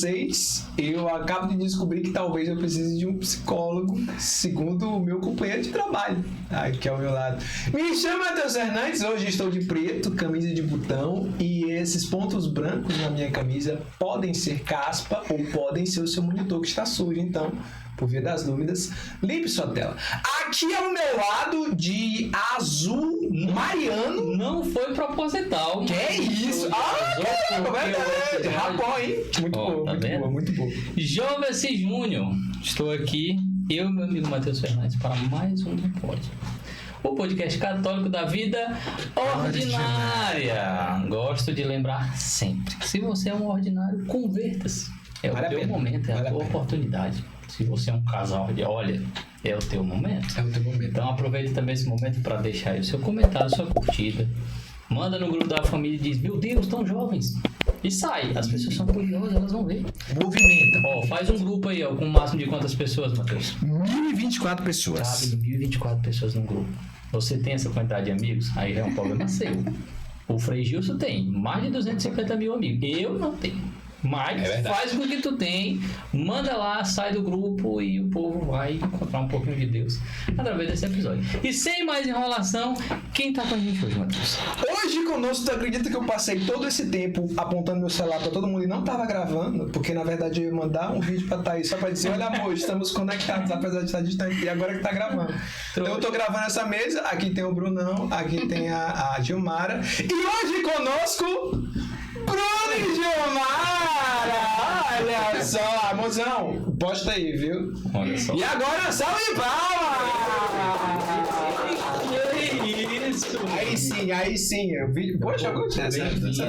vocês, eu acabo de descobrir que talvez eu precise de um psicólogo, segundo o meu companheiro de trabalho, aqui ao meu lado. Me chama Matheus Fernandes, hoje estou de preto, camisa de botão, e esses pontos brancos na minha camisa podem ser caspa ou podem ser o seu monitor que está sujo, então, por via das dúvidas, limpe sua tela. Aqui ao meu lado, de azul mariano. Não foi proposital. Que é isso? Caramba, verdade. Rapó, hein? Muito bom, tá muito vendo? bom, muito bom. Jovem Júnior, estou aqui, eu e meu amigo Matheus Fernandes, para mais um Pod. O podcast católico da vida ordinária. Gosto de lembrar sempre. Se você é um ordinário, converta-se. É o teu momento, é a tua oportunidade. Se você é um casal, olha, é o teu momento. É o teu momento. Então aproveite também esse momento para deixar aí o seu comentário, sua curtida. Manda no grupo da família e diz, meu Deus, tão jovens. E sai. As pessoas são curiosas, elas vão ver. Movimenta. Ó, faz um grupo aí, ó, com o máximo de quantas pessoas, Matheus? 1024 pessoas. Cabe 1024 pessoas no grupo. Você tem essa quantidade de amigos? Aí é um problema seu. O Frei Gilson tem mais de 250 mil amigos. Eu não tenho. Mas faz com que tu tem, manda lá, sai do grupo e o povo vai encontrar um pouquinho de Deus através desse episódio. E sem mais enrolação, quem tá com a gente hoje, Matheus? Hoje conosco, tu acredita que eu passei todo esse tempo apontando meu celular pra todo mundo e não tava gravando? Porque na verdade eu ia mandar um vídeo pra Thaís só pra dizer, olha amor, estamos conectados, apesar de estar distante, e agora que tá gravando. Então eu tô gravando essa mesa, aqui tem o Brunão, aqui tem a Gilmara, e hoje conosco... Bruno e Gilmara! Olha só, mozão, posta aí, viu? Olha só. E agora, salve de palmas! Aí sim. Eu vi... Poxa, eu gostei Bem-vindos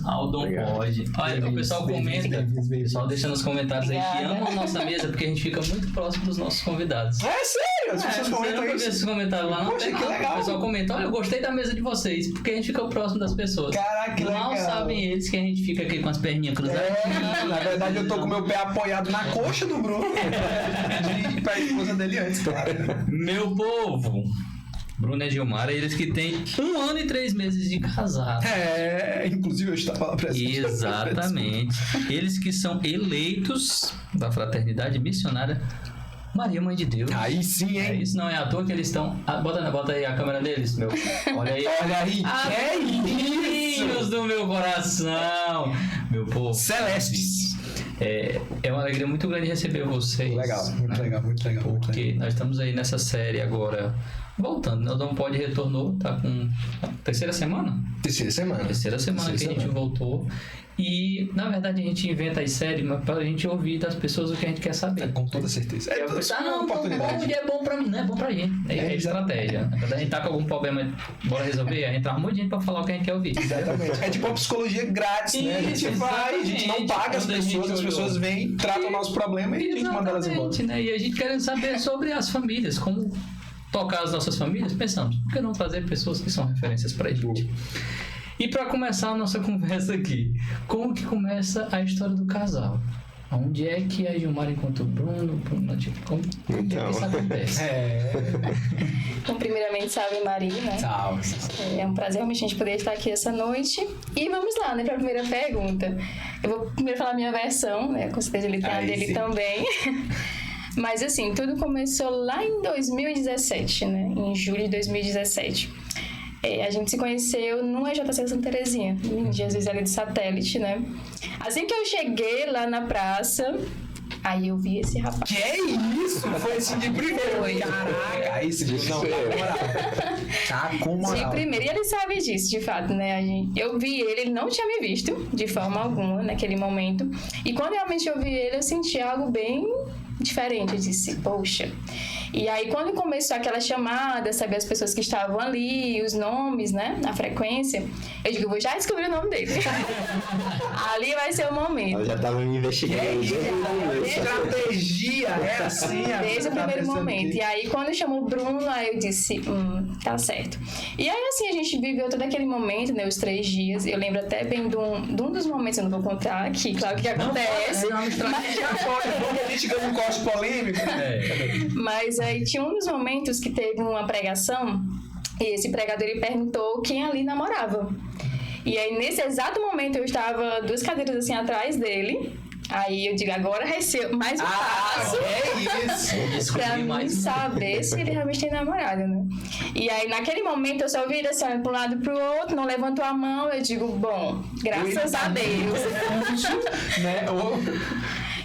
ao Dom Pod. Olha, o pessoal comenta, o pessoal deixa nos comentários aí que ama a nossa mesa, porque a gente fica muito próximo dos nossos convidados. É sério, as pessoas comentam isso. Esses comentários lá, não. Poxa, que legal. O pessoal comenta, olha, eu gostei da mesa de vocês, porque a gente fica próximo das pessoas. Caraca, que legal. Mal sabem eles que a gente fica aqui com as perninhas cruzadas. Na verdade, eu tô com meu pé apoiado na coxa do Bruno. De pra esposa dele antes, claro. Meu povo, Bruno e Gilmara, eles que têm 1 ano e 3 meses de casado. Inclusive eu estava lá presente. Exatamente. Eles que são eleitos da Fraternidade Missionária Maria Mãe de Deus. Aí sim, hein? É isso, não é à toa que eles estão... Bota aí a câmera deles, meu. Olha aí. Olha aí, que é isso? Do meu coração, meu povo. Celestes. É uma alegria muito grande receber vocês. Legal, muito legal. Porque nós estamos aí nessa série agora, voltando, né? O Dom Pod retornou, tá com a terceira semana Terceira semana que a gente voltou. E, na verdade, a gente inventa as séries, mas pra gente ouvir das pessoas o que a gente quer saber. Com toda certeza. É uma oportunidade. É bom pra mim, não é bom pra gente. É estratégia. Quando a gente tá com algum problema, bora resolver, a gente tá arrumando gente pra falar o que a gente quer ouvir. Exatamente. É tipo uma psicologia grátis, né? A gente vai, a gente não paga as pessoas vêm, tratam o nosso problema e a gente manda elas embora. Né? E a gente querendo saber sobre as famílias, como tocar as nossas famílias, pensamos, por que não trazer pessoas que são referências pra gente? E para começar a nossa conversa aqui, como que começa a história do casal? Onde é que a Gilmara encontrou o Bruno? Como então, isso acontece? Então, primeiramente, salve Maria, né? Salve. É um prazer realmente a gente poder estar aqui essa noite. E vamos lá, né, para a primeira pergunta. Eu vou primeiro falar a minha versão, né? Com certeza ele tem a dele também. Mas assim, tudo começou lá em 2017, né? Em julho de 2017. A gente se conheceu no EJC Santa Terezinha, em Jesus ali de Satélite, né? Assim que eu cheguei lá na praça, aí eu vi esse rapaz. Que é isso? Foi assim de primeiro. Caraca, aí se não, tá com moral. De primeiro, e ele sabe disso, de fato, né? Eu vi ele não tinha me visto de forma alguma naquele momento. E quando realmente eu vi ele, eu senti algo bem diferente. Eu disse, poxa. E aí, quando começou aquela chamada, saber as pessoas que estavam ali, os nomes, né, a frequência, eu digo, eu vou já descobrir o nome dele. Ali vai ser o momento. Eu já tava me investigando. Estratégia, é assim. Desde o primeiro momento. E aí, quando chamou o Bruno, aí eu disse, tá certo. E aí, assim, a gente viveu todo aquele momento, né, os 3 dias. Eu lembro até bem de um dos momentos, eu não vou contar aqui, claro que acontece. A gente ganha um corte polêmico. Mas aí tinha um dos momentos que teve uma pregação e esse pregador ele perguntou quem ali namorava. E aí nesse exato momento eu estava 2 cadeiras assim atrás dele Aí eu digo, agora vai ser mais um passo. É isso. Pra mim saber se ele realmente tem namorada, né? E aí, naquele momento, eu só viro assim, olhando pra um lado e pro outro, não levantou a mão, eu digo, bom, graças a Deus. Né?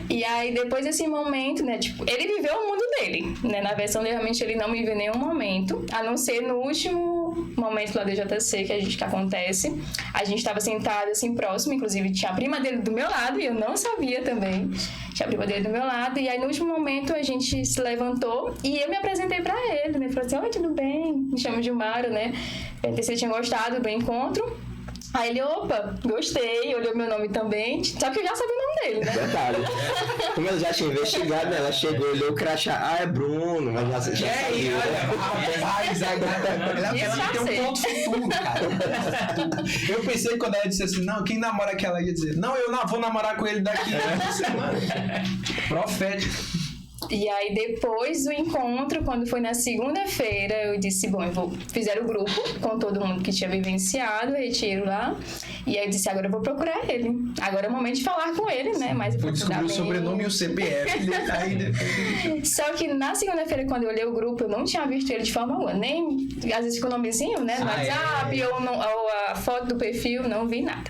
E aí, depois desse momento, né, tipo, ele viveu o mundo dele, né? Na versão dele, realmente, ele não viveu nenhum momento, a não ser no último momento lá do JC que acontece. A gente tava sentado, assim, próximo, inclusive tinha a prima dele do meu lado, e eu não sabia também. Tinha a prima dele do meu lado, e aí, no último momento, a gente se levantou e eu me apresentei pra ele, né? Falei assim, oi, tudo bem? Me chamo de Mara, né? Perguntei se ele tinha gostado do encontro. Aí ele, opa, gostei, olhou meu nome também, só que eu já sabia o nome dele, né? Detalhe. Como eu já tinha investigado, ela chegou, olhou o crachá, é Bruno, mas já sabia. Rapaz, ela tem um ponto futuro, cara. Eu pensei quando ela disse assim, não, quem namora que ela ia dizer, não, eu vou namorar com ele daqui a uma semana. Profético. E aí, depois do encontro, quando foi na segunda-feira, eu disse, bom, fizeram o grupo com todo mundo que tinha vivenciado o retiro lá. E aí eu disse, agora eu vou procurar ele. Agora é o momento de falar com ele, né? Mais vou descobrir o sobrenome e o CPF dele. Aí depois... Só que na segunda-feira, quando eu olhei o grupo, eu não tinha visto ele de forma alguma. Nem, às vezes, com o nomezinho, né? No WhatsApp ou a foto do perfil, não vi nada.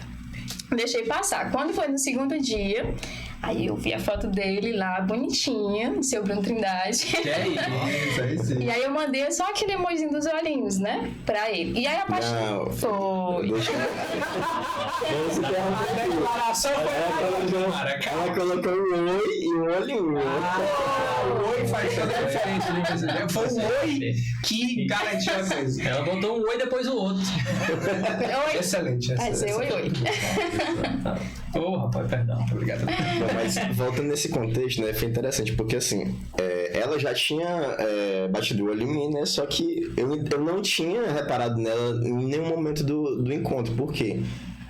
Deixei passar. Quando foi no segundo dia... Aí eu vi a foto dele lá, bonitinha, seu Bruno Trindade. Isso. E aí eu mandei só aquele emoji dos olhinhos, né? Pra ele. E aí a parte foi. Vamos ela colocou um oi e um olhinho. O oi faz toda a diferença, né? Foi o oi que garantiu a coisa. Ela botou um oi depois o outro. Oi. Excelente. Vai ser oi. Ô, rapaz, perdão. Obrigado. Mas voltando nesse contexto, né, foi interessante, porque assim, ela já tinha batido o olho em mim, né, só que eu não tinha reparado nela em nenhum momento do encontro, por quê?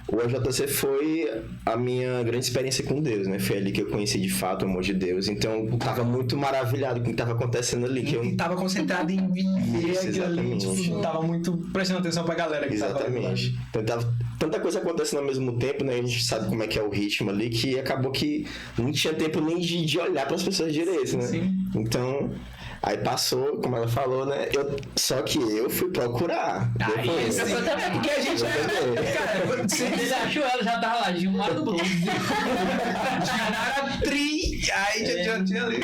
O AJC foi a minha grande experiência com Deus, né? Foi ali que eu conheci de fato o amor de Deus. Então, eu tava muito maravilhado com o que tava acontecendo ali. Que eu tava concentrado em viver aquilo ali. Tipo, tava muito prestando atenção pra galera que tava ali. Exatamente. Então, tava tanta coisa acontecendo ao mesmo tempo, né? A gente sabe como é que é o ritmo ali, que acabou que não tinha tempo nem de olhar pras pessoas direito, né? Sim. Então... Aí passou, como ela falou, né? Só que eu fui procurar. Depois, porque a gente... Cara, você achou ela, já tava lá, Gilmar do Bruno. Gilmar Tri. Aí já tinha ali.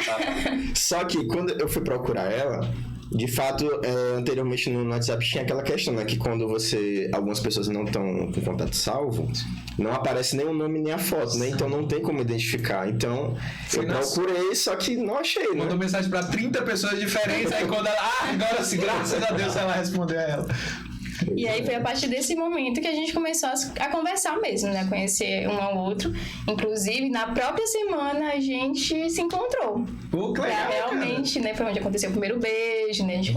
Só que quando eu fui procurar ela... De fato, anteriormente no WhatsApp tinha aquela questão, né? Que quando algumas pessoas não estão com contato salvo, não aparece nem o nome nem a foto, né? Então não tem como identificar. Então, eu procurei, só que não achei, né? Mandou mensagem pra 30 pessoas diferentes, aí quando ela... agora sim, graças a Deus ela respondeu a ela. E aí foi a partir desse momento que a gente começou a conversar mesmo, né? Conhecer um ao outro. Inclusive, na própria semana, a gente se encontrou. Pô, que legal, realmente, né? Foi onde aconteceu o primeiro beijo, né? A gente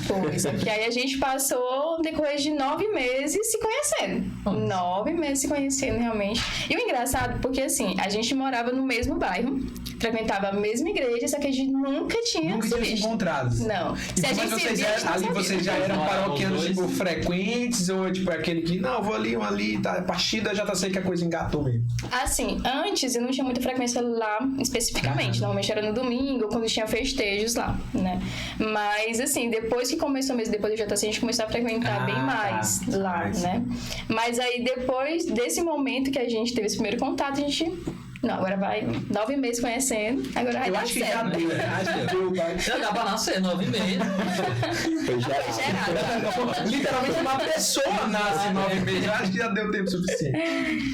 Foi, só que aí a gente passou um decorrer de 9 meses se conhecendo. 9 meses se conhecendo, realmente. E o engraçado, porque assim, a gente morava no mesmo bairro, frequentava a mesma igreja, só que a gente nunca tinha se encontrado. Não. Se a gente vocês já eram paroquianos, tipo, frequentes, ou tipo, aquele que, não, vou ali, um ali, tá, a partir da JC que a coisa engatou mesmo? Assim, antes eu não tinha muita frequência lá especificamente, normalmente era no domingo, ou quando tinha festejos lá, né? Mas assim, depois que começou mesmo, depois do JC, a gente começou a frequentar bem mais lá, né? Mas aí depois desse momento que a gente teve esse primeiro contato, a gente... Não, agora vai 9 meses conhecendo, agora vai dar certo. Eu acho que já deu, acho que deu, vai. Já dá pra nascer 9 meses. Foi gerado. Literalmente uma pessoa nasce em 9 meses, eu acho que já deu tempo suficiente.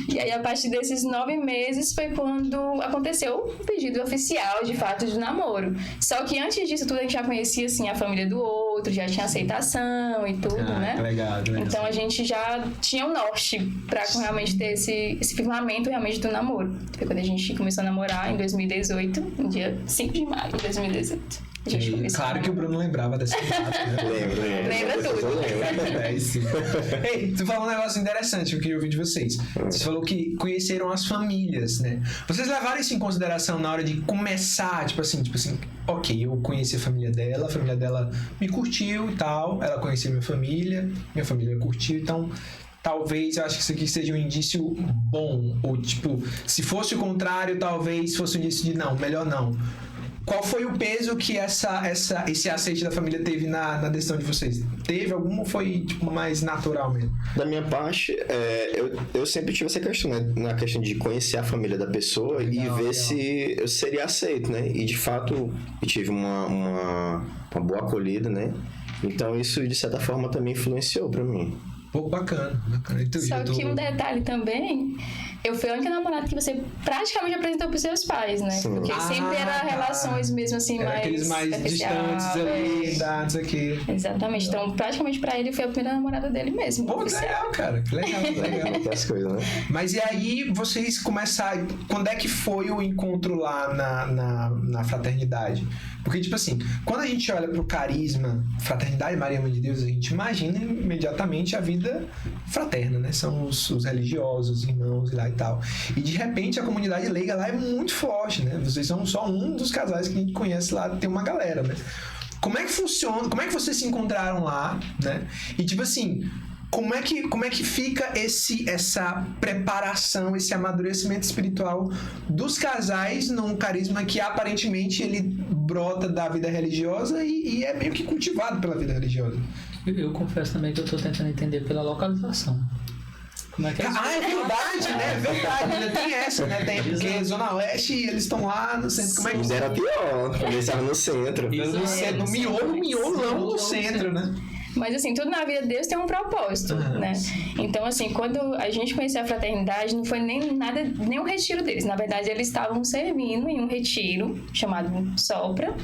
E aí, a partir desses 9 meses, foi quando aconteceu o pedido oficial, de fato, de namoro. Só que antes disso tudo, a gente já conhecia, assim, a família do outro, já tinha aceitação e tudo, né? Legal. Então, a gente já tinha um norte pra realmente ter esse firmamento, realmente, do namoro. Foi quando a gente começou a namorar, em 2018, no dia 5 de maio de 2018. Claro que o Bruno lembrava dessa data, né? Lembra tudo. Ei, tu falou um negócio interessante que eu queria ouvir de vocês. Você falou que conheceram as famílias, né? Vocês levaram isso em consideração na hora de começar, tipo assim, ok, eu conheci a família dela me curtiu e tal, ela conheceu minha família me curtiu, então talvez eu acho que isso aqui seja um indício bom, ou tipo, se fosse o contrário, talvez fosse um indício de não, melhor não. Qual foi o peso que esse aceite da família teve na decisão de vocês? Teve alguma ou foi tipo, mais natural mesmo? Da minha parte, eu sempre tive essa questão, né? Na questão de conhecer a família da pessoa e ver se eu seria aceito, né? E de fato, eu tive uma boa acolhida, né? Então isso, de certa forma, também influenciou pra mim. Pô, bacana. Só que um detalhe também, eu fui a única namorada que você praticamente apresentou pros seus pais, né? Sim. Porque sempre era relações mesmo assim, era mais... aqueles mais distantes ali, dados aqui. Exatamente. Então, praticamente pra ele, foi a primeira namorada dele mesmo. Pô, que legal, cara. Que legal. As coisas, né? Mas e aí, vocês começaram... Quando é que foi o encontro lá na fraternidade? Porque, tipo assim, quando a gente olha pro carisma, Fraternidade Maria Mãe de Deus, a gente imagina imediatamente a vida fraterna, né? São os religiosos, os irmãos e lá e tal. E, de repente, a comunidade leiga lá é muito forte, né? Vocês são só um dos casais que a gente conhece lá, tem uma galera, né? Como é que funciona? Como é que vocês se encontraram lá, né? E, tipo assim... Como é que fica essa preparação, esse amadurecimento espiritual dos casais num carisma que aparentemente ele brota da vida religiosa e é meio que cultivado pela vida religiosa? Eu confesso também que eu estou tentando entender pela localização. Como é que é isso? É verdade, né? É verdade. Ainda tem essa, né? Tem porque Zona Oeste e eles estão lá no centro. Como é que Era pior, começaram no centro. No miolão no centro, né? Mas assim, tudo na vida de Deus tem um propósito, né? Então assim, quando a gente conheceu a fraternidade, não foi nem um retiro deles. Na verdade, eles estavam servindo em um retiro chamado Sopra,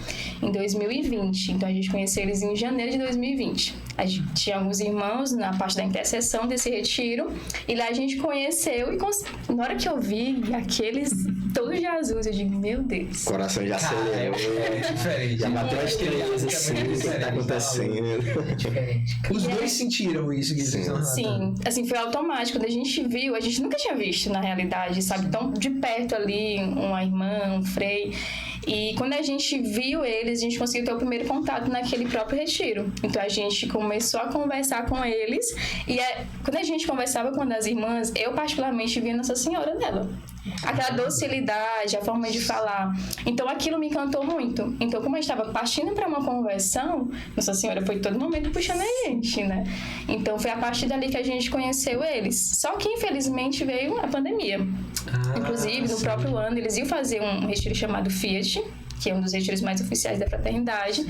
em 2020. Então a gente conheceu eles em janeiro de 2020. A gente tinha alguns irmãos na parte da intercessão desse retiro, e lá a gente conheceu, e na hora que eu vi aqueles, todos Jesus, eu digo, meu Deus. O coração já acelerou. É diferente. Já bateu as três, assim, o que tá acontecendo? Os dois sentiram isso que vocês estão relatando. Sim, assim, foi automático. Quando a gente viu, a gente nunca tinha visto, na realidade, sabe? Tão de perto ali, uma irmã, um frei. E quando a gente viu eles, a gente conseguiu ter o primeiro contato naquele próprio retiro. Então a gente começou a conversar com eles. E quando a gente conversava com uma das irmãs, eu particularmente via Nossa Senhora nela. Aquela docilidade, a forma de falar. Então aquilo me encantou muito. Então, como a gente estava partindo para uma conversão, Nossa Senhora foi todo momento puxando a gente, né? Então foi a partir dali que a gente conheceu eles. Só que infelizmente veio a pandemia. Inclusive, no próprio ano, eles iam fazer um retiro chamado Fiat, que é um dos retiros mais oficiais da fraternidade.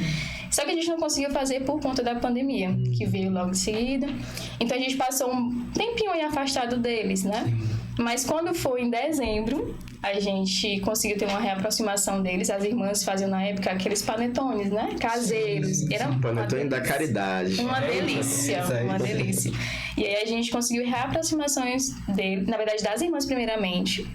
Só que a gente não conseguiu fazer por conta da pandemia, que veio logo em seguida. Então a gente passou um tempinho aí afastado deles, né? Mas quando foi em dezembro, a gente conseguiu ter uma reaproximação deles. As irmãs faziam na época aqueles panetones, né? Caseiros. Era Panetone da caridade. Uma delícia, uma delícia. E aí a gente conseguiu reaproximações dele, na verdade das irmãs primeiramente.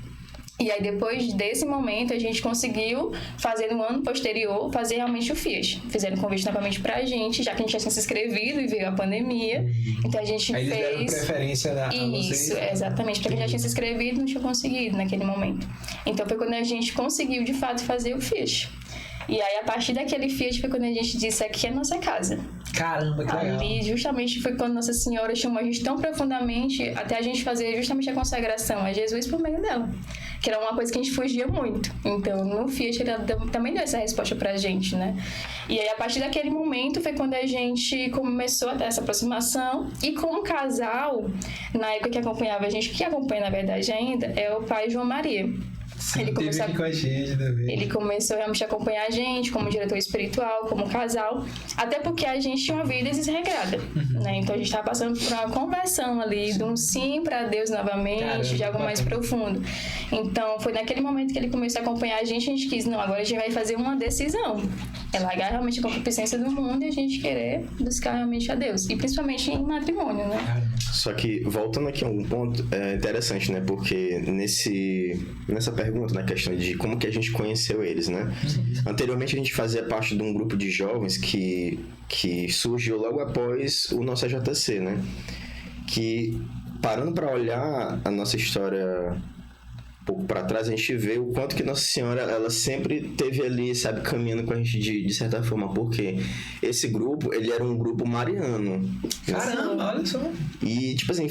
E aí, depois desse momento, a gente conseguiu fazer no ano posterior, fazer realmente o Fiat. Fizeram um convite novamente pra gente, já que a gente já tinha se inscrevido e veio a pandemia. Então, a gente aí fez... Eles deram preferência a vocês? Isso, exatamente. Porque a gente já tinha se inscrevido e não tinha conseguido naquele momento. Então, foi quando a gente conseguiu, de fato, fazer o Fiat. E aí, a partir daquele Fiat, foi quando a gente disse, aqui é a nossa casa. Caramba, que legal. Ali, justamente, foi quando Nossa Senhora chamou a gente tão profundamente, até a gente fazer justamente a consagração a Jesus por meio dela. Que era uma coisa que a gente fugia muito. Então, no Fiat, ele também deu essa resposta pra gente, né? E aí, a partir daquele momento, foi quando a gente começou a ter essa aproximação. E como casal, na época que acompanhava a gente, que acompanha, na verdade, ainda, é o pai João Maria. Sim, ele começou realmente a acompanhar a gente como diretor espiritual, como casal, até porque a gente tinha uma vida desregrada, né? Então a gente estava passando por uma conversão ali, de um sim para Deus novamente, caramba, de algo mais profundo. Então foi naquele momento que ele começou a acompanhar a gente quis, não, agora a gente vai fazer uma decisão. É largar realmente a concupiscência do mundo e a gente querer buscar realmente a Deus. E principalmente em matrimônio, né? Só que, voltando aqui a um ponto interessante, né? Porque nessa pergunta, na questão de como que a gente conheceu eles, né? Anteriormente a gente fazia parte de um grupo de jovens que surgiu logo após o nosso AJC, né? Que, parando para olhar a nossa história pouco para trás, a gente vê o quanto que Nossa Senhora, ela sempre teve ali, sabe, caminhando com a gente de certa forma, porque esse grupo, ele era um grupo mariano. Caramba, olha só. E, tipo assim,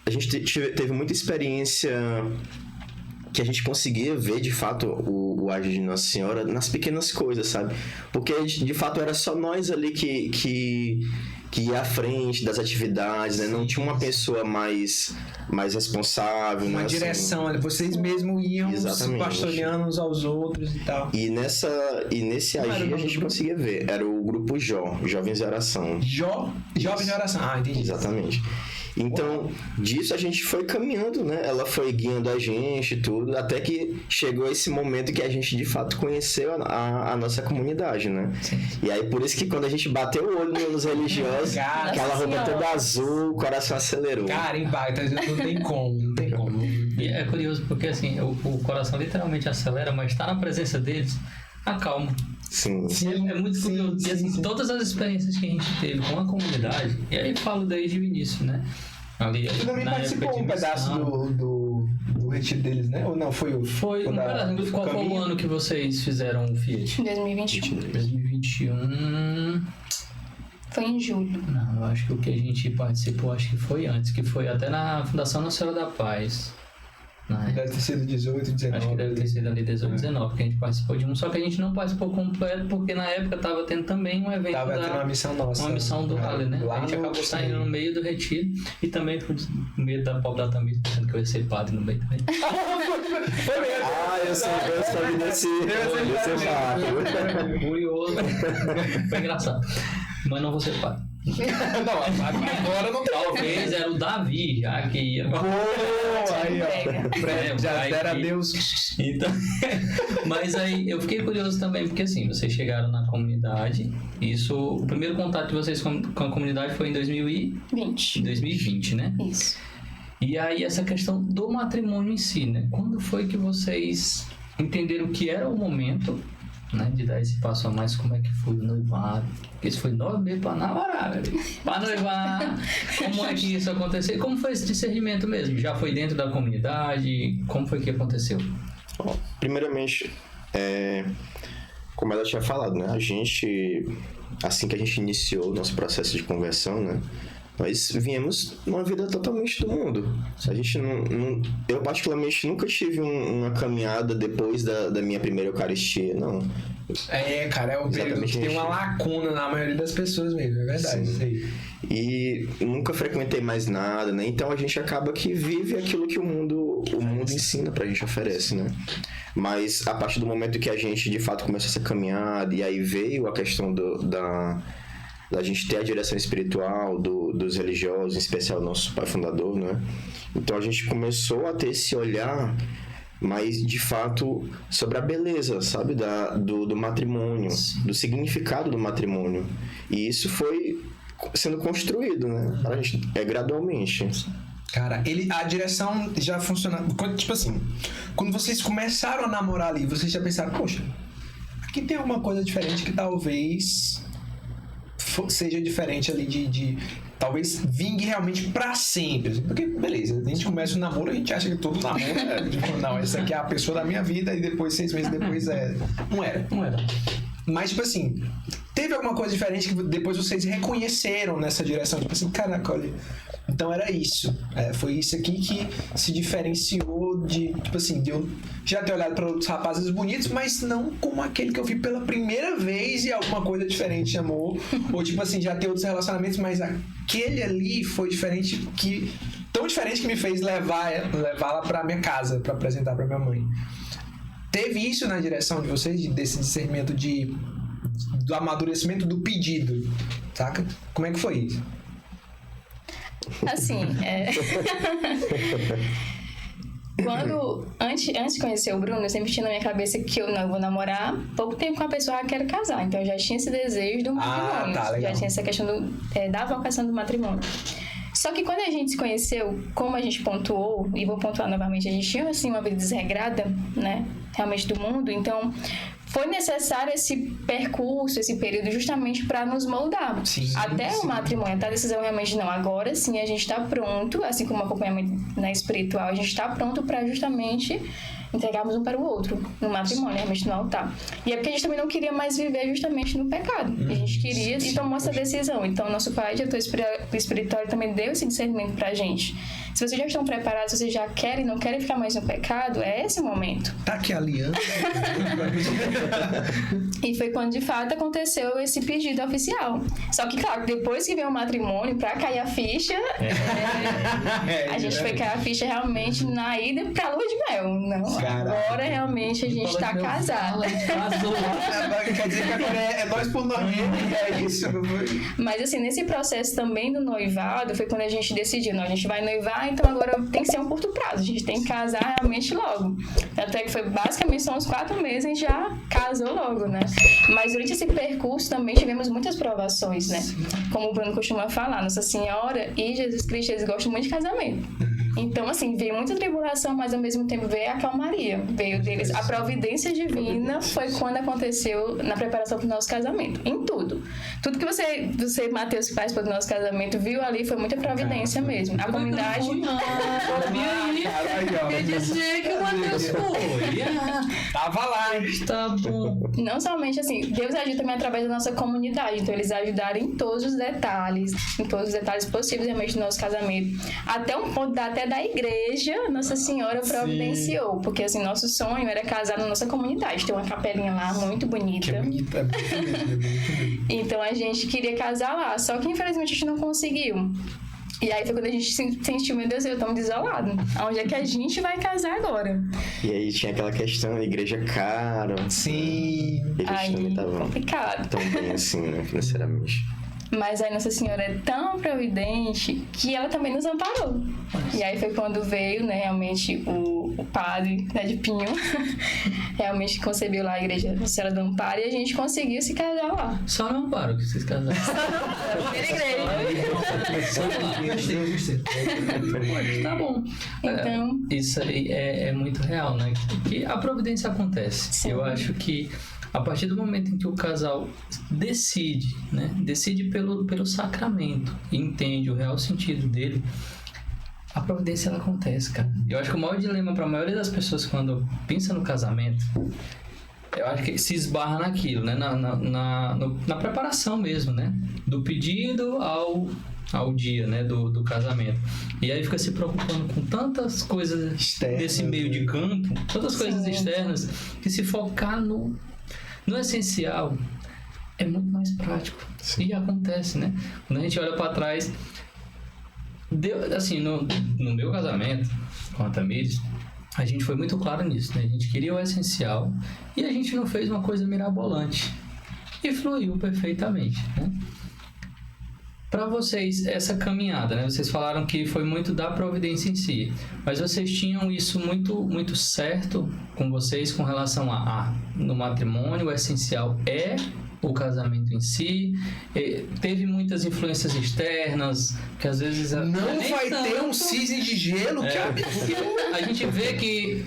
a gente teve muita experiência que a gente conseguia ver, de fato, o agir de Nossa Senhora nas pequenas coisas, sabe? Porque, de fato, era só nós ali que ia à frente das atividades, né? Não tinha uma pessoa mais responsável, uma né? direção, assim, vocês mesmos iam se pastoreando uns aos outros e tal. E nesse agir a gente conseguia ver. Era o grupo Jovens de Oração. Jovens de Oração, entendi. Exatamente. Então, disso a gente foi caminhando, né? Ela foi guiando a gente e tudo, até que chegou esse momento que a gente, de fato, conheceu a nossa comunidade, né? Sim. E aí, por isso que quando a gente bateu o olho nos religiosos, aquela roupa toda azul, o coração acelerou. Cara, impacta, não tem como. E é curioso, porque assim, o coração literalmente acelera, mas tá na presença deles, acalma. Sim. É muito curioso. E assim, todas as experiências que a gente teve com a comunidade, e aí falo desde o início, né? Ali, você também participou um pedaço do retiro deles, né? Ou não? Foi um pedaço. Qual foi o ano que vocês fizeram o Fiat? 2021. 2021. Foi em julho. Não, eu acho que o que a gente participou, acho que foi antes, que foi até na Fundação Nossa Senhora da Paz. Deve ter sido 18, 19. Acho que deve ter sido ali 18, 19, que a gente participou de um. Só que a gente não participou completo, porque na época tava tendo também um evento. Tendo uma missão nossa. Uma missão do Rally, né? A gente acabou saindo no meio do retiro. E também foi no meio da pobre da Tamir, pensando que eu ia ser padre no meio também. Foi mesmo. Eu soube desse fato. Curioso. Foi engraçado. Mas não vou ser padre. Não, agora não. Talvez era o Davi, já que ia. Aí, ó. Já era Deus. Então, mas aí eu fiquei curioso também, porque assim, vocês chegaram na comunidade. O primeiro contato de vocês com a comunidade foi em 2020, né? Isso. E aí essa questão do matrimônio em si, né? Quando foi que vocês entenderam que era o momento, né, de dar esse passo a mais? Como é que foi o noivado? Porque isso foi 9 meses pra namorar, velho. Pra noivar. Como é que isso aconteceu? Como foi esse discernimento mesmo? Já foi dentro da comunidade? Como foi que aconteceu? Bom, primeiramente, como ela tinha falado, né? A gente, assim que a gente iniciou o nosso processo de conversão, né? Nós viemos numa vida totalmente do mundo. A gente eu particularmente nunca tive uma caminhada depois da minha primeira Eucaristia, não. Cara, é um período que tem uma lacuna na maioria das pessoas mesmo, é verdade. Isso aí. E nunca frequentei mais nada, né? Então a gente acaba que vive aquilo que o mundo ensina pra gente, oferece, né? Mas a partir do momento que a gente de fato começou essa caminhada, e aí veio a questão da gente ter a direção espiritual dos religiosos, em especial nosso pai fundador, né? Então a gente começou a ter esse olhar mais, de fato, sobre a beleza, sabe? Do matrimônio, do significado do matrimônio. E isso foi sendo construído, né? Pra gente, gradualmente. Cara, a direção já funciona... Tipo assim, quando vocês começaram a namorar ali, vocês já pensaram, poxa, aqui tem alguma coisa diferente que talvez... seja diferente ali de talvez vingue realmente pra sempre, porque beleza, a gente começa o namoro, a gente acha que todo namoro não, essa aqui é a pessoa da minha vida, e depois 6 meses depois não era. Mas tipo assim, teve alguma coisa diferente que depois vocês reconheceram nessa direção, tipo assim, caraca, olha, então era isso, foi isso aqui que se diferenciou de, tipo assim, de eu já ter olhado para outros rapazes bonitos, mas não como aquele que eu vi pela primeira vez e alguma coisa diferente chamou, ou tipo assim, já ter outros relacionamentos, mas aquele ali foi diferente, tão diferente que me fez levá-la para minha casa, para apresentar para minha mãe. Teve isso na direção de vocês, desse discernimento do amadurecimento do pedido, saca? Como é que foi isso? Assim, antes de conhecer o Bruno, eu sempre tinha na minha cabeça que eu não vou namorar pouco tempo com a pessoa que eu quero casar. Então eu já tinha esse desejo do matrimônio. Já tinha essa questão da vocação do matrimônio. Só que quando a gente se conheceu, como a gente pontuou, e vou pontuar novamente, a gente tinha assim uma vida desregrada, né? Realmente do mundo, então foi necessário esse percurso, esse período, justamente para nos moldar. Sim, até o matrimônio, até a decisão realmente não. Agora sim a gente está pronto, assim como o acompanhamento, né, espiritual, a gente está pronto para justamente entregarmos um para o outro no matrimônio, realmente no altar. E é porque a gente também não queria mais viver justamente no pecado. A gente queria e tomou essa decisão. Então, nosso pai, diretor espiritual, também deu esse discernimento pra gente. Se vocês já estão preparados, se vocês já querem, não querem ficar mais no pecado, é esse o momento. Tá aqui a aliança. E foi quando, de fato, aconteceu esse pedido oficial. Só que, claro, depois que veio o matrimônio, pra cair a ficha, a gente foi cair a ficha realmente na ida pra lua de mel. Não, agora realmente a gente tá casado. Quer dizer que agora é nós por nós mesmos, é isso. Mas assim, nesse processo também do noivado, foi quando a gente decidiu, não, a gente vai noivar, então agora tem que ser um curto prazo, a gente tem que casar realmente logo. Até que foi basicamente só uns 4 meses, a gente já casou logo, né? Mas durante esse percurso também tivemos muitas provações, né? Como o Bruno costuma falar, Nossa Senhora e Jesus Cristo, eles gostam muito de casamento. Então, assim, veio muita tribulação, mas ao mesmo tempo veio a calmaria. Veio deles. A providência divina foi quando aconteceu na preparação para o nosso casamento. Em tudo. Tudo que você Matheus, que faz para o nosso casamento, viu ali foi muita providência mesmo. A comunidade. Quer dizer que o Matheus foi. Tava lá, Tá bom. Não somente assim, Deus ajuda também através da nossa comunidade. Então, eles ajudaram em todos os detalhes possíveis realmente do nosso casamento. Até um ponto até da igreja, Nossa Senhora providenciou. Sim. Porque assim, nosso sonho era casar na nossa comunidade. Tem uma capelinha lá muito bonita. Que bonita, é bonito. Então a gente queria casar lá. Só que infelizmente a gente não conseguiu. E aí foi quando a gente sentiu, meu Deus, eu tô desolado. Onde é que a gente vai casar agora? E aí tinha aquela questão, igreja cara. Sim. Eles aí, também estavam complicado. tão bem assim, né, financeiramente. Mas aí Nossa Senhora é tão providente que ela também nos amparou. E aí foi quando veio, né, realmente o padre, né, de Pinho, realmente concebeu lá a igreja Nossa Senhora do Amparo e a gente conseguiu se casar lá. Só não amparo que vocês casaram. Primeira igreja. Tá bom. Então... Isso aí é muito real, né? Que a providência acontece. Sim. Eu acho que a partir do momento em que o casal decide, né? Decide pelo sacramento e entende o real sentido dele, a providência ela acontece, cara. Eu acho que o maior dilema para a maioria das pessoas quando pensa no casamento, eu acho que se esbarra naquilo, né? Na preparação mesmo, né? Do pedido ao dia, né, do casamento. E aí fica se preocupando com tantas coisas externas, nesse meio de campo, tantas coisas externas, que se focar no essencial é muito mais prático. Sim. E acontece, né? Quando a gente olha para trás, assim, no meu casamento com a Tamires, a gente foi muito claro nisso, né? A gente queria o essencial e a gente não fez uma coisa mirabolante. E fluiu perfeitamente, né? Para vocês, essa caminhada, né? Vocês falaram que foi muito da providência em si, mas vocês tinham isso muito, muito certo com vocês com relação no matrimônio, o essencial é o casamento em si, teve muitas influências externas, que às vezes... Não vai ter um cisne de gelo, que absurdo! A gente vê que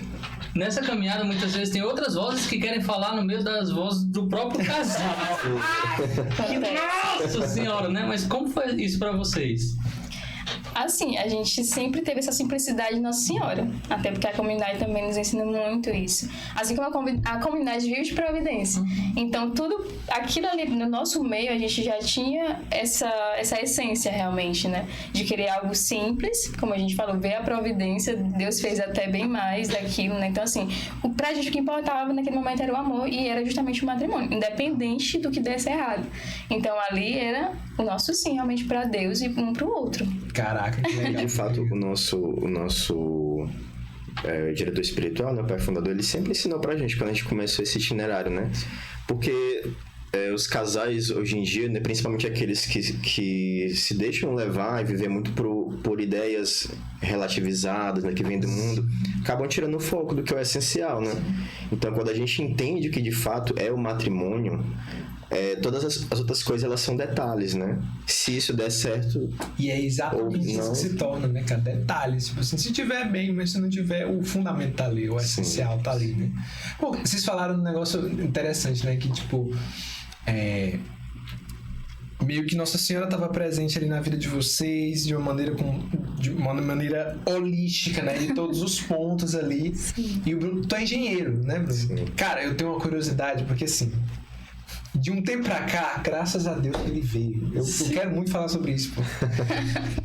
nessa caminhada muitas vezes tem outras vozes que querem falar no meio das vozes do próprio casal. Nossa Senhora, né? Mas como foi isso para vocês? Assim, a gente sempre teve essa simplicidade de Nossa Senhora. Até porque a comunidade também nos ensina muito isso. Assim como a comunidade vive de providência. Então, tudo aquilo ali no nosso meio, a gente já tinha essa essência realmente, né? De querer algo simples, como a gente falou, ver a providência. Deus fez até bem mais daquilo, né? Então, assim, pra gente o que importava naquele momento era o amor e era justamente o matrimônio, independente do que desse errado. Então, ali era o nosso sim, realmente, pra Deus e um pro outro. Caraca, que legal. De fato, o nosso diretor espiritual, né, o pai fundador, ele sempre ensinou pra gente quando a gente começou esse itinerário, né? Porque os casais hoje em dia, né, principalmente aqueles que se deixam levar e viver muito pro por ideias relativizadas, né, que vem do mundo, acabam tirando o foco do que é o essencial, né? Então, quando a gente entende o que de fato é o matrimônio, todas as outras coisas, elas são detalhes, né? Se isso der certo... E é exatamente isso que se torna, né, cara? Detalhes. Tipo assim, se tiver bem, mas se não tiver, o fundamento tá ali, o essencial tá ali, né? Pô, vocês falaram um negócio interessante, né? Que, tipo... meio que Nossa Senhora estava presente ali na vida de vocês de uma maneira holística, né? De todos os pontos ali. Sim. E o Bruno, tu é engenheiro, né, Bruno? Sim. Cara, eu tenho uma curiosidade, porque assim... De um tempo pra cá, graças a Deus que ele veio. Eu quero muito falar sobre isso, pô.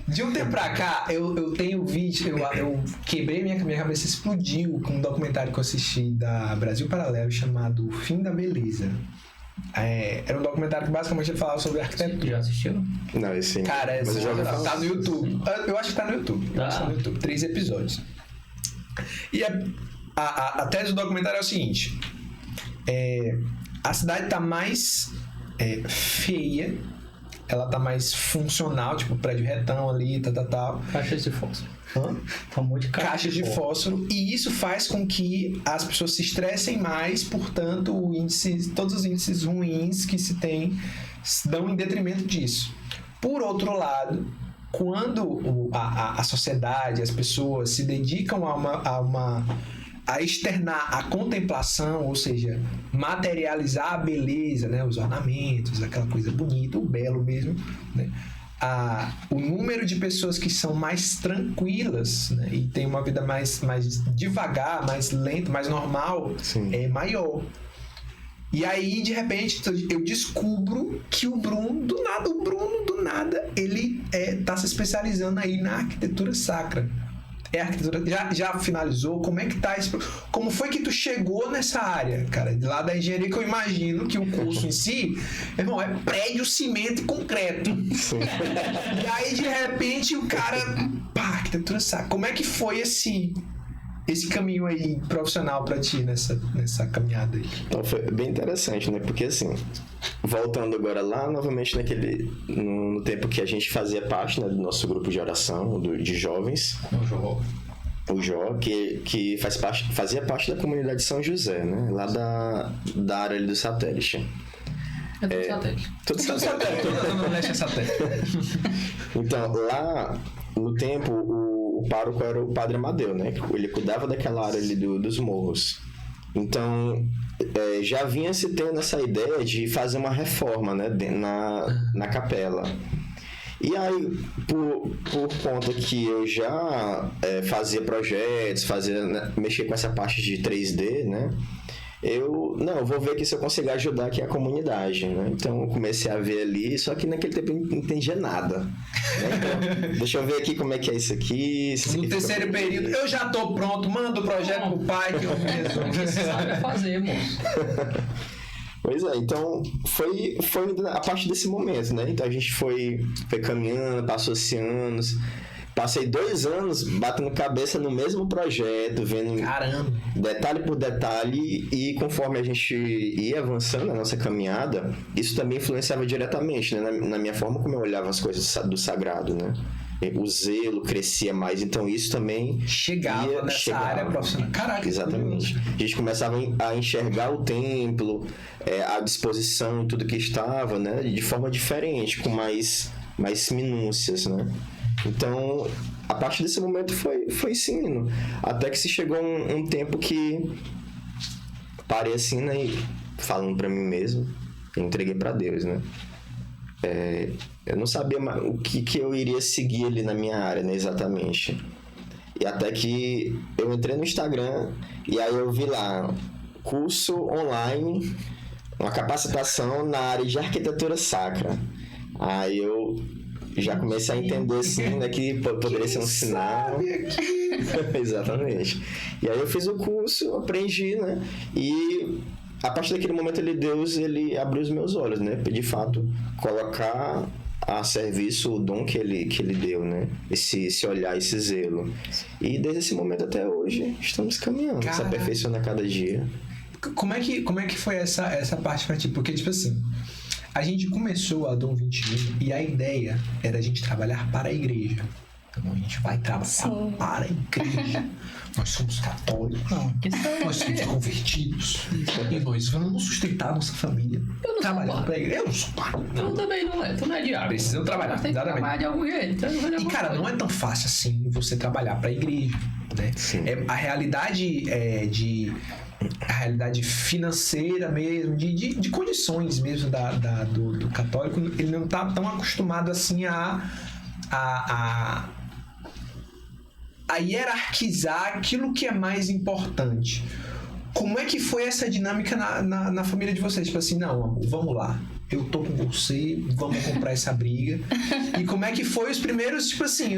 De um tempo pra cá, eu tenho vídeo, eu quebrei minha cabeça, explodiu com um documentário que eu assisti da Brasil Paralelo chamado O Fim da Beleza. Era um documentário que basicamente falava sobre arquitetura. Já assistiu? Não, esse cara, tá no YouTube. Eu acho que tá no YouTube. Eu acho que tá no YouTube. 3 episódios. E a tese do documentário é o seguinte. A cidade tá mais feia, ela tá mais funcional, tipo prédio retão ali, tal. Caixas de fósforo. Um monte de caixas de fósforo. E isso faz com que as pessoas se estressem mais, portanto, todos os índices ruins que se tem dão em detrimento disso. Por outro lado, quando a sociedade, as pessoas se dedicam a externar a contemplação, ou seja, materializar a beleza, né, os ornamentos, aquela coisa bonita, o belo mesmo, né, o número de pessoas que são mais tranquilas, né, e tem uma vida mais devagar, mais lenta, mais normal, sim, é maior. E aí, de repente, eu descubro que o Bruno, do nada, ele tá se especializando aí na arquitetura sacra. Arquitetura, já finalizou? Como é que tá isso? Como foi que tu chegou nessa área, cara? De lá da engenharia, que eu imagino que o curso em si, irmão, é prédio, cimento e concreto. Sim. E aí, de repente, o cara... arquitetura sacra. Como é que foi esse caminho aí profissional pra ti nessa caminhada aí? Então, foi bem interessante, né? Porque assim, voltando agora lá novamente no tempo que a gente fazia parte, né, do nosso grupo de oração, de jovens. O Jó, que fazia parte da comunidade de São José, né? Lá da área ali do satélite. Tudo satélite. Tudo satélite. Todo leste é satélite. Então, lá no tempo, o pároco era o Padre Amadeu, né? Ele cuidava daquela área ali dos morros. Então, já vinha se tendo essa ideia de fazer uma reforma, né, na capela. E aí, por conta que eu já fazia projetos, mexia com essa parte de 3D, né? Eu vou ver aqui se eu consigo ajudar aqui a comunidade, né? Então, eu comecei a ver ali, só que naquele tempo eu não entendia nada. Né? Então, deixa eu ver aqui como é que é isso aqui. No terceiro período, eu já tô pronto, manda o projeto pro pai que eu resolvo. Você sabe fazer, moço. Pois é, então foi a partir desse momento, né? Então a gente foi caminhando, passou anos. Passei 2 anos batendo cabeça no mesmo projeto, vendo detalhe por detalhe, e conforme a gente ia avançando na nossa caminhada, isso também influenciava diretamente, né, na minha forma como eu olhava as coisas do sagrado, né? O zelo crescia mais, então isso também chegava nessa área profissional. Caraca, exatamente. A gente começava a enxergar o templo, a disposição, tudo que estava, né, de forma diferente, com mais minúcias, né? Então, a partir desse momento foi sim, indo. Até que se chegou um tempo que parei assim, né, e falando pra mim mesmo, eu entreguei pra Deus, né? Eu não sabia mais o que eu iria seguir ali na minha área, né, exatamente. E até que eu entrei no Instagram e aí eu vi lá, curso online, uma capacitação na área de arquitetura sacra. Aí eu já comecei a entender, assim, né, que poderia ser um sinal. Exatamente. E aí eu fiz o curso, aprendi, né, e a partir daquele momento Deus abriu os meus olhos, né, de fato, colocar a serviço o dom que ele deu, né, esse olhar, esse zelo. E desde esse momento até hoje, estamos caminhando, se aperfeiçoando a cada dia. Como é que foi essa parte pra ti? Porque, tipo assim, a gente começou a Dom 21 e a ideia era a gente trabalhar para a igreja. Então a gente vai trabalhar para a igreja. Nós somos católicos. Nós somos convertidos. E nós vamos sustentar a nossa família. Eu não trabalhando para a igreja. Eu não sou padre. Tu também não é. Tu não é diabo. Precisam trabalhar. Tem que trabalhar de algum jeito. E, cara, não é tão fácil assim você trabalhar para a igreja, né? A realidade a realidade financeira mesmo, de condições mesmo do católico, ele não tá tão acostumado assim a hierarquizar aquilo que é mais importante. Como é que foi essa dinâmica na família de vocês? Tipo assim, não, amor, vamos lá. Eu tô com você, vamos comprar essa briga. E como é que foi os primeiros, tipo assim,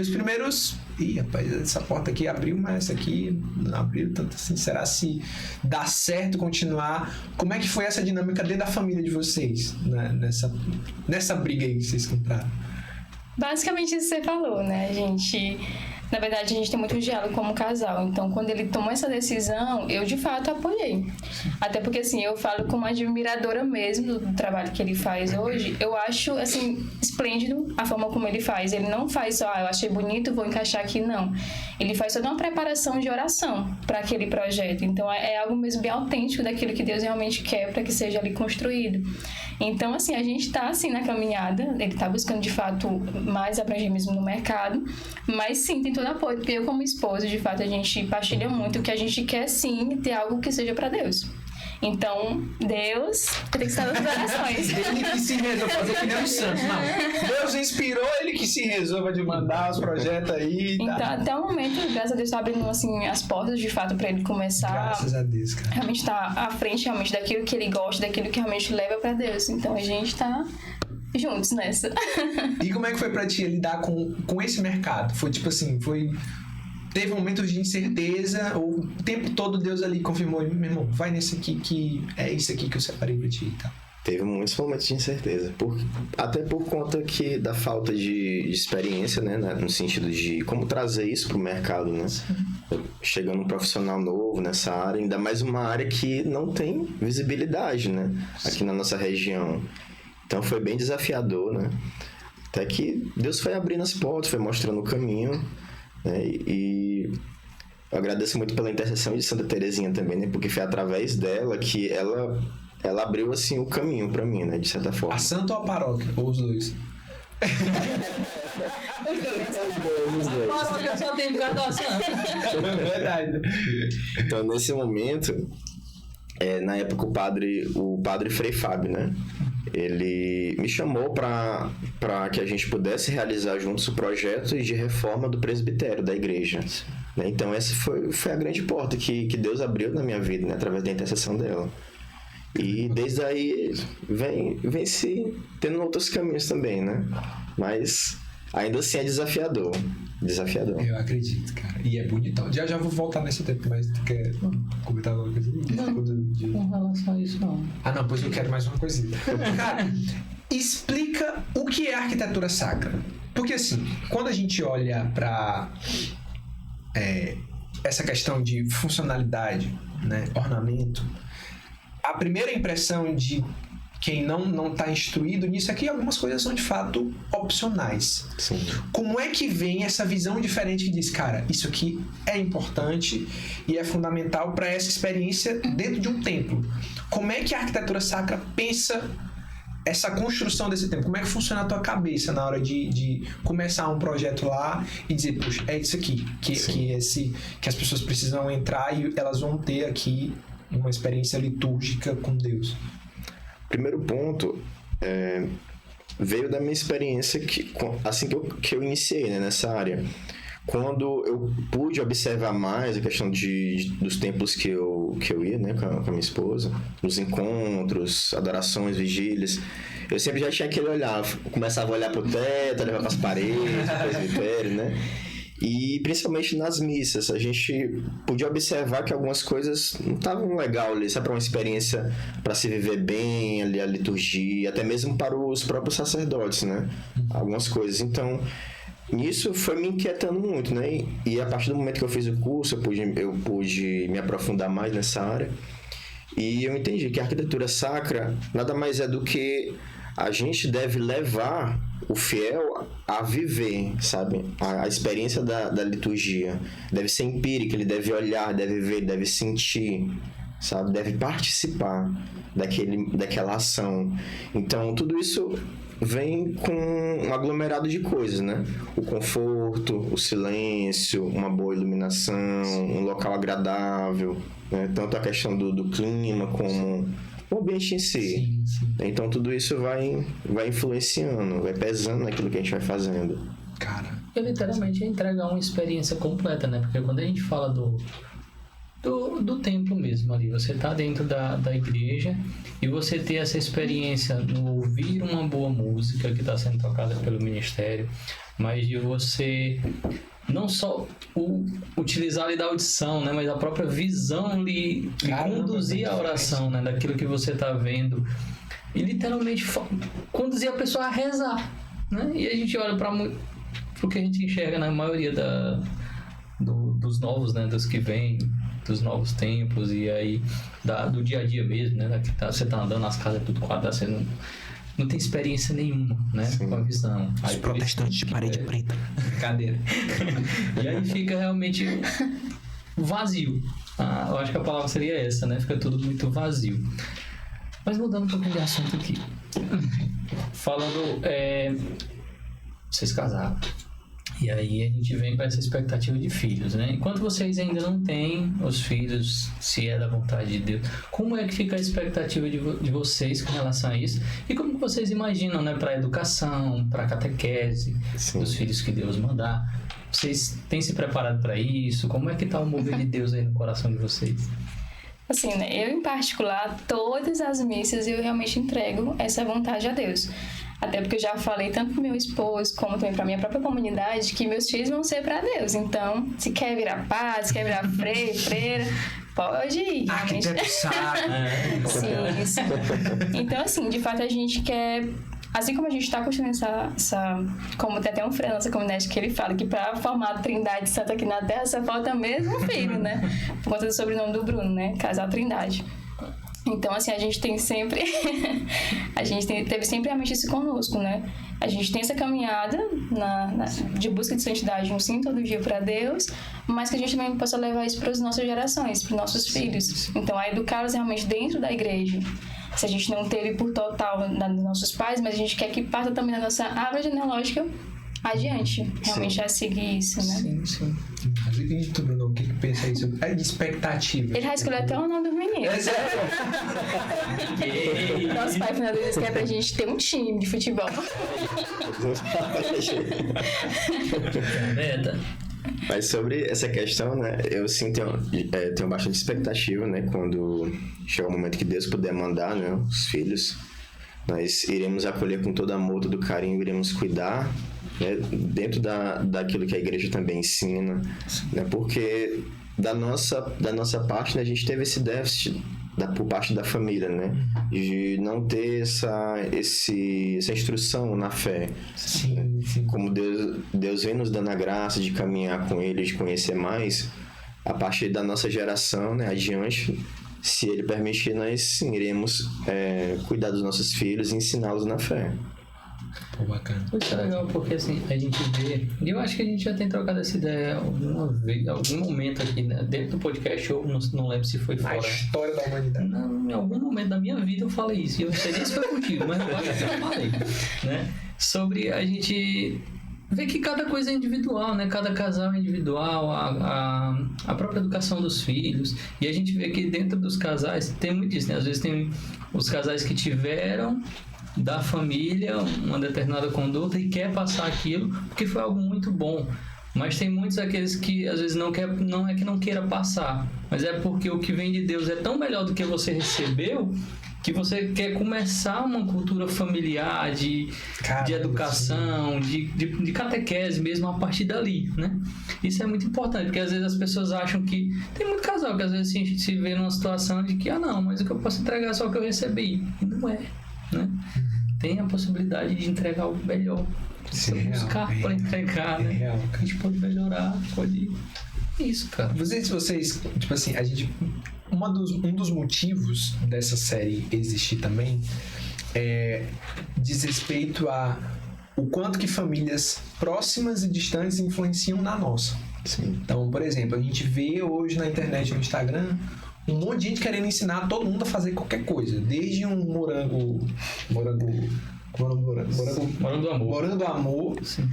Ih, rapaz, essa porta aqui abriu, mas essa aqui não abriu tanto assim. Será se dá certo continuar? Como é que foi essa dinâmica dentro da família de vocês? Né? Nessa briga aí que vocês compraram? Basicamente isso que você falou, né? Na verdade, a gente tem muito diálogo como casal. Então, quando ele tomou essa decisão, eu, de fato, apoiei. Até porque, assim, eu falo como admiradora mesmo do trabalho que ele faz hoje. Eu acho, assim, esplêndido a forma como ele faz. Ele não faz só, eu achei bonito, vou encaixar aqui, não. Ele faz toda uma preparação de oração para aquele projeto. Então, é algo mesmo bem autêntico daquilo que Deus realmente quer para que seja ali construído. Então, assim, a gente está, assim, na caminhada. Ele está buscando, de fato, mais abrangemismo no mercado. Mas, sim, tem todo apoio. Porque eu, como esposa, de fato, a gente partilha muito que a gente quer, sim, ter algo que seja para Deus. Então, Deus tem que estar nas orações. Ele que se resolva, fazer que nem os santos. Não, Deus inspirou, ele que se resolva de mandar os projetos aí. Então, até o momento, graças a Deus, está abrindo assim, as portas, de fato, para ele começar. Graças a Deus, cara. Realmente estar à frente, realmente, daquilo que ele gosta, daquilo que realmente leva para Deus. Então, a gente está juntos nessa. E como é que foi pra ti lidar com esse mercado? Foi tipo assim, teve momentos de incerteza, ou o tempo todo Deus ali confirmou, meu irmão, vai nesse aqui que é isso aqui que eu separei pra ti e tal. Teve muitos momentos de incerteza, até por conta da falta de experiência, né, no sentido de como trazer isso pro mercado, né? Chegando um profissional novo nessa área, ainda mais uma área que não tem visibilidade, né, aqui na nossa região. Então foi bem desafiador, né? Até que Deus foi abrindo as portas, foi mostrando o caminho, né? E eu agradeço muito pela intercessão de Santa Terezinha também, né? Porque foi através dela que ela abriu, assim, o caminho pra mim, né? De certa forma. A santa ou a paróquia? Ou os dois? Os dois. Paróquia só tem graduação. É verdade. Então, nesse momento, na época, o padre Frei Fábio, né? Ele me chamou para que a gente pudesse realizar juntos o projeto de reforma do presbitério da igreja. Né? Então, essa foi a grande porta que Deus abriu na minha vida, né? Através da intercessão dela. E desde aí vem se tendo outros caminhos também, né? Mas ainda assim é desafiador. Desafiador. Eu acredito, cara. E é bonitão. Já vou voltar nesse tempo, mas tu quer comentar alguma coisa? Com relação a isso, não. Ah, não, pois eu quero mais uma coisinha. Cara, explica o que é arquitetura sacra. Porque assim, quando a gente olha pra essa questão de funcionalidade, né, ornamento, a primeira impressão de quem não está instruído nisso é que algumas coisas são de fato opcionais. Sim. Como é que vem essa visão diferente que diz, cara, isso aqui é importante e é fundamental para essa experiência dentro de um templo? Como é que a arquitetura sacra pensa essa construção desse templo? Como é que funciona a tua cabeça na hora de começar um projeto lá e dizer, puxa, é isso aqui que as pessoas precisam entrar e elas vão ter aqui uma experiência litúrgica com Deus? Primeiro ponto veio da minha experiência assim que eu iniciei, né, nessa área. Quando eu pude observar mais a questão dos templos que eu ia, né, com a minha esposa, nos encontros, adorações, vigílias, eu sempre já tinha aquele olhar, eu começava a olhar pro teto, olhar para as paredes, pro presbitério, né? E principalmente nas missas, a gente podia observar que algumas coisas não estavam legal ali, sabe, para uma experiência para se viver bem ali, a liturgia, até mesmo para os próprios sacerdotes, né? Algumas coisas. Então, nisso foi me inquietando muito, né? E a partir do momento que eu fiz o curso, eu pude me aprofundar mais nessa área. E eu entendi que a arquitetura sacra nada mais é do que a gente deve levar o fiel a viver, sabe? A experiência da liturgia. Deve ser empírica, ele deve olhar, deve ver, deve sentir, sabe? Deve participar daquela ação. Então, tudo isso vem com um aglomerado de coisas, né? O conforto, o silêncio, uma boa iluminação, um local agradável, né? Tanto a questão do clima como o ambiente em si. Sim. Então tudo isso vai influenciando, vai pesando naquilo que a gente vai fazendo. Cara. E literalmente é entregar uma experiência completa, né? Porque quando a gente fala do templo mesmo ali, você tá dentro da igreja e você ter essa experiência no ouvir uma boa música que está sendo tocada pelo ministério, mas de você não só utilizar ali da audição, né, mas a própria visão lhe conduzir a oração, né, daquilo que você está vendo e literalmente conduzir a pessoa a rezar, né? E a gente olha para o que a gente enxerga na maioria dos novos, né, dos que vêm, dos novos templos e aí do dia a dia mesmo, né, que você tá andando nas casas tudo quadrado, você não tem experiência nenhuma, né? Sim. Com a visão. Os protestantes de parede preta. Brincadeira. E aí fica realmente vazio. Eu acho que a palavra seria essa, né? Fica tudo muito vazio. Mas mudando um pouquinho de assunto aqui. Falando... vocês casaram. E aí a gente vem para essa expectativa de filhos, né? Enquanto vocês ainda não têm os filhos, se é da vontade de Deus, como é que fica a expectativa de vocês com relação a isso? E como vocês imaginam, né? Para a educação, para a catequese, dos filhos que Deus mandar. Vocês têm se preparado para isso? Como é que está o mover de Deus aí no coração de vocês? Assim, né? Eu, em particular, todas as missas eu realmente entrego essa vontade a Deus. Até porque eu já falei tanto pro meu esposo como também pra minha própria comunidade que meus filhos vão ser pra Deus. Então, se quer virar padre, se quer virar freira, pode ir. Arquiteto sabe. Sim. Então, assim, de fato a gente quer... Assim como a gente está construindo essa... Como tem até um freio na nossa comunidade que ele fala que para formar a Trindade Santa aqui na Terra só falta mesmo um filho, né? Por conta do sobrenome do Bruno, né? Casal Trindade. Então, assim, a gente tem sempre... teve sempre realmente isso conosco, né? A gente tem essa caminhada de busca de santidade, um sim todo dia para Deus, mas que a gente também possa levar isso para as nossas gerações, para os nossos filhos. Então, a educá-los realmente dentro da igreja. Se a gente não teve por total dos nossos pais, mas a gente quer que parta também da nossa árvore genealógica adiante, realmente a seguir isso, né? Sim. Mas e tu, Bruno, o que pensa aí sobre a expectativa? Ele vai escolher até o nome do menino. Nosso pai, final deles, quer pra gente ter um time de futebol. Mas sobre essa questão, né, eu sim tenho bastante expectativa, né, quando chegar o momento que Deus puder mandar, né, os filhos, nós iremos acolher com todo amor, todo carinho, iremos cuidar, né, dentro daquilo que a igreja também ensina, né, porque da nossa parte, né, a gente teve esse déficit por parte da família, né, de não ter essa instrução na fé. Sim. Como Deus vem nos dando a graça de caminhar com Ele, de conhecer mais, a partir da nossa geração, né, adiante, se Ele permitir, nós sim, iremos cuidar dos nossos filhos e ensiná-los na fé. Pô, bacana. Isso é legal porque assim, a gente vê, e eu acho que a gente já tem trocado essa ideia alguma vez, algum momento aqui, né, dentro do podcast, ou não lembro se foi fora. A história da humanidade. Não, em algum momento da minha vida eu falei isso, e eu não sei nem se foi contigo, mas eu acho que eu falei, né? Sobre a gente ver que cada coisa é individual, né? Cada casal é individual, a própria educação dos filhos, e a gente vê que dentro dos casais tem muito isso, né? Às vezes tem os casais que tiveram da família uma determinada conduta e quer passar aquilo porque foi algo muito bom, mas tem muitos aqueles que às vezes não é que não queira passar, mas é porque o que vem de Deus é tão melhor do que você recebeu que você quer começar uma cultura familiar de educação, de catequese mesmo a partir dali, né? Isso é muito importante, porque às vezes as pessoas acham que... Tem muito casal que às vezes se vê numa situação de que, não, mas o que eu posso entregar é só o que eu recebi. E não é, né? Tem a possibilidade de entregar o melhor. Sim, buscar para entregar, né? Real, a gente pode melhorar, pode... Isso, cara. Não sei se vocês... Tipo assim, a gente... Um dos motivos dessa série existir também diz respeito a o quanto que famílias próximas e distantes influenciam na nossa. Sim. Então, por exemplo, a gente vê hoje na internet, no Instagram, um monte de gente querendo ensinar todo mundo a fazer qualquer coisa. Desde um morango do amor, Sim.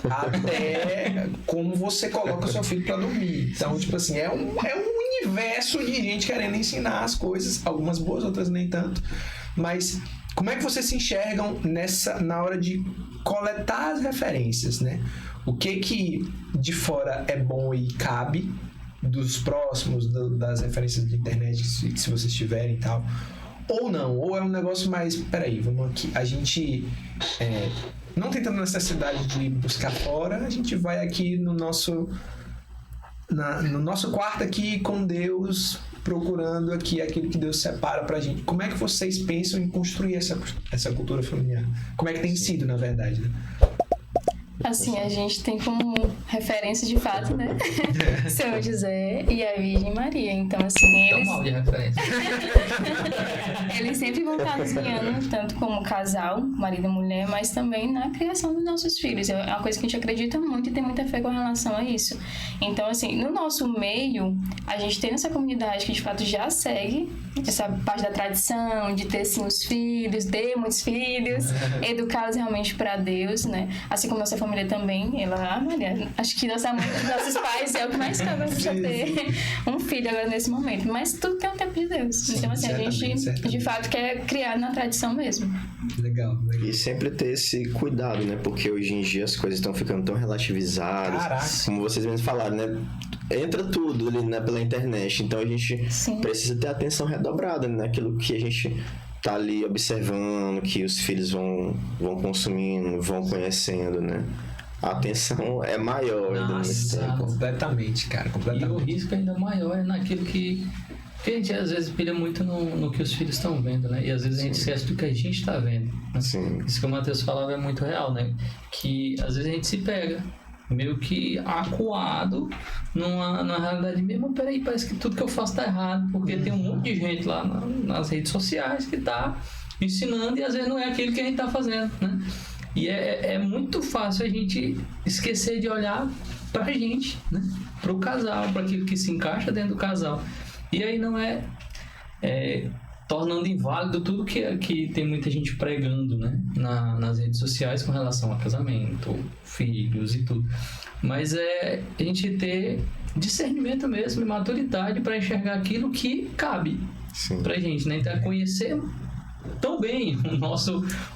até como você coloca o seu filho pra dormir. Então, tipo assim, é um universo de gente querendo ensinar as coisas, algumas boas, outras nem tanto. Mas como é que vocês se enxergam na hora de coletar as referências, né? O que de fora é bom e cabe dos próximos, das referências de internet, se vocês tiverem e tal, ou não, ou é um negócio mais, peraí, vamos aqui, a gente não tem tanta necessidade de buscar fora, a gente vai aqui no nosso quarto aqui com Deus, procurando aqui aquilo que Deus separa pra gente. Como é que vocês pensam em construir essa cultura familiar? Como é que tem sido, na verdade, né? Assim, a gente tem como referência de fato, né? São José e a Virgem Maria. Então, assim, Tão mal de referência. eles sempre vão estar nos guiando, tanto como casal, marido e mulher, mas também na criação dos nossos filhos. É uma coisa que a gente acredita muito e tem muita fé com relação a isso. Então, assim, no nosso meio, a gente tem essa comunidade que de fato já segue essa parte da tradição, de ter sim os filhos, ter muitos filhos, educá-los realmente para Deus, né? Assim como nossa família também, Maria, acho que nossos pais é o que mais cabe a gente ter um filho agora nesse momento, mas tudo tem um tempo de Deus. Sim, então assim, a gente de fato quer criar na tradição mesmo. Legal. E sempre ter esse cuidado, né? Porque hoje em dia as coisas estão ficando tão relativizadas. Caraca. Como vocês mesmos falaram, né? Entra tudo ali, né, pela internet. Então a gente precisa ter atenção redobrada, né? Naquilo que a gente tá ali observando, que os filhos vão consumindo, vão conhecendo, né? A atenção é maior ainda nesse tempo. Completamente, cara. E o risco ainda maior é naquilo que a gente às vezes pilha muito no que os filhos estão vendo, né? E às vezes a gente esquece do que a gente está vendo. Né? Sim. Isso que o Matheus falava é muito real, né? Que às vezes a gente se pega meio que acuado numa realidade mesmo. Peraí, parece que tudo que eu faço tá errado, porque tem um monte de gente lá nas redes sociais que tá ensinando e às vezes não é aquilo que a gente tá fazendo, né? E é muito fácil a gente esquecer de olhar pra gente, né? Pro casal, para aquilo que se encaixa dentro do casal. E aí não tornando inválido tudo que tem muita gente pregando, né? Nas redes sociais com relação a casamento, filhos e tudo. Mas é a gente ter discernimento mesmo e maturidade para enxergar aquilo que cabe pra gente, né? Então, conhecer tão bem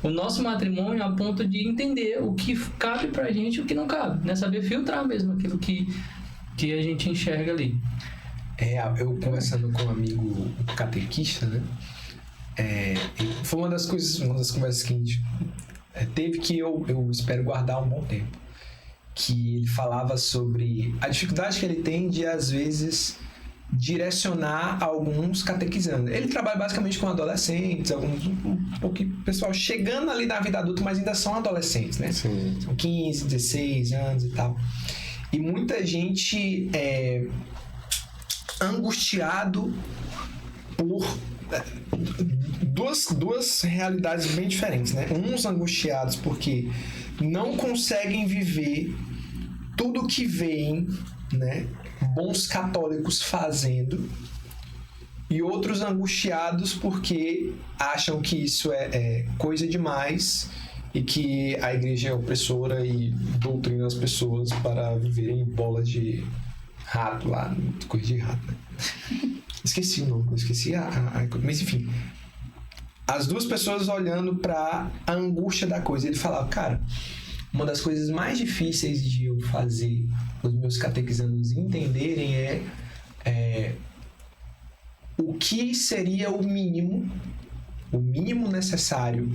o nosso matrimônio a ponto de entender o que cabe pra gente e o que não cabe, né? Saber filtrar mesmo aquilo que a gente enxerga ali. Eu conversando com um amigo catequista, né? Foi uma das conversas que a gente teve que eu espero guardar um bom tempo. Que ele falava sobre a dificuldade que ele tem de, às vezes, direcionar alguns catequizando. Ele trabalha basicamente com adolescentes, um pouquinho pessoal chegando ali na vida adulta, mas ainda são adolescentes, né? Sim. São 15, 16 anos e tal. E muita gente angustiado por duas realidades bem diferentes, né? Uns angustiados porque não conseguem viver tudo que veem, né, bons católicos fazendo, e outros angustiados porque acham que isso é coisa demais e que a igreja é opressora e doutrina as pessoas para viverem bolas de rato lá, coisa de rato, né? Esqueci o nome, mas enfim, as duas pessoas olhando para a angústia da coisa. Ele falava, cara, uma das coisas mais difíceis de eu fazer os meus catequizandos entenderem é o que seria o mínimo necessário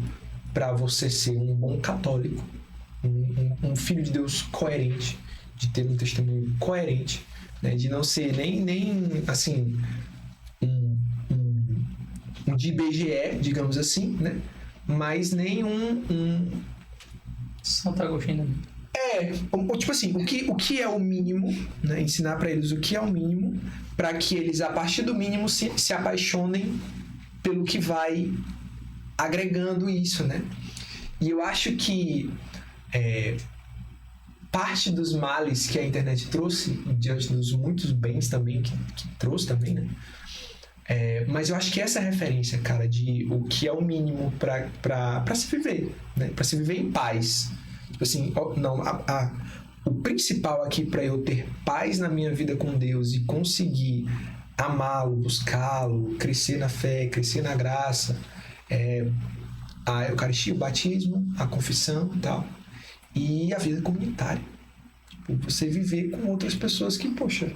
para você ser um bom católico, um filho de Deus coerente, de ter um testemunho coerente, né? De não ser nem assim um de IBGE, digamos assim, né? Mas nem Santo Agostinho. Tipo assim, o que é o mínimo, né? Ensinar para eles o que é o mínimo, para que eles, a partir do mínimo, se apaixonem pelo que vai agregando isso, né? E eu acho que parte dos males que a internet trouxe, diante dos muitos bens também que trouxe também, né? Mas eu acho que essa referência, cara, de o que é o mínimo pra se viver, né? Pra se viver em paz. Tipo assim, o principal aqui pra eu ter paz na minha vida com Deus e conseguir amá-lo, buscá-lo, crescer na fé, crescer na graça, a Eucaristia, o batismo, a confissão e tal, e a vida comunitária. Tipo, você viver com outras pessoas que, poxa,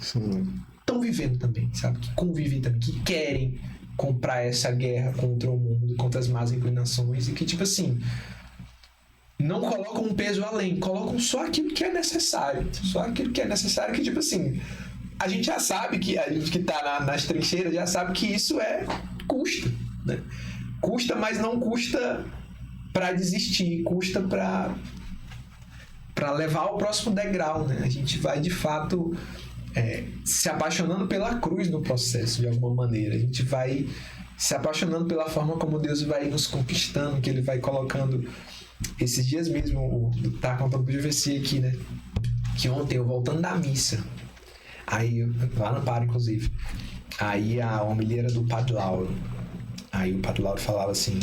estão vivendo também, sabe? Que convivem também, que querem comprar essa guerra contra o mundo, contra as más inclinações, e que, tipo assim, não colocam um peso além, colocam só aquilo que é necessário. Só aquilo que é necessário, que, tipo assim, a gente já sabe que a gente que tá nas trincheiras já sabe que isso custa, né? Custa, mas não custa pra desistir, custa pra levar ao próximo degrau, né? A gente vai, de fato, se apaixonando pela cruz no processo, de alguma maneira. A gente vai se apaixonando pela forma como Deus vai nos conquistando, que Ele vai colocando. Esses dias mesmo, tá contando pro GVC aqui, né? Que ontem, eu voltando da missa, aí, lá no Paro, inclusive, aí a homilia era do Padre Lauro. Aí o Padre Lauro falava assim: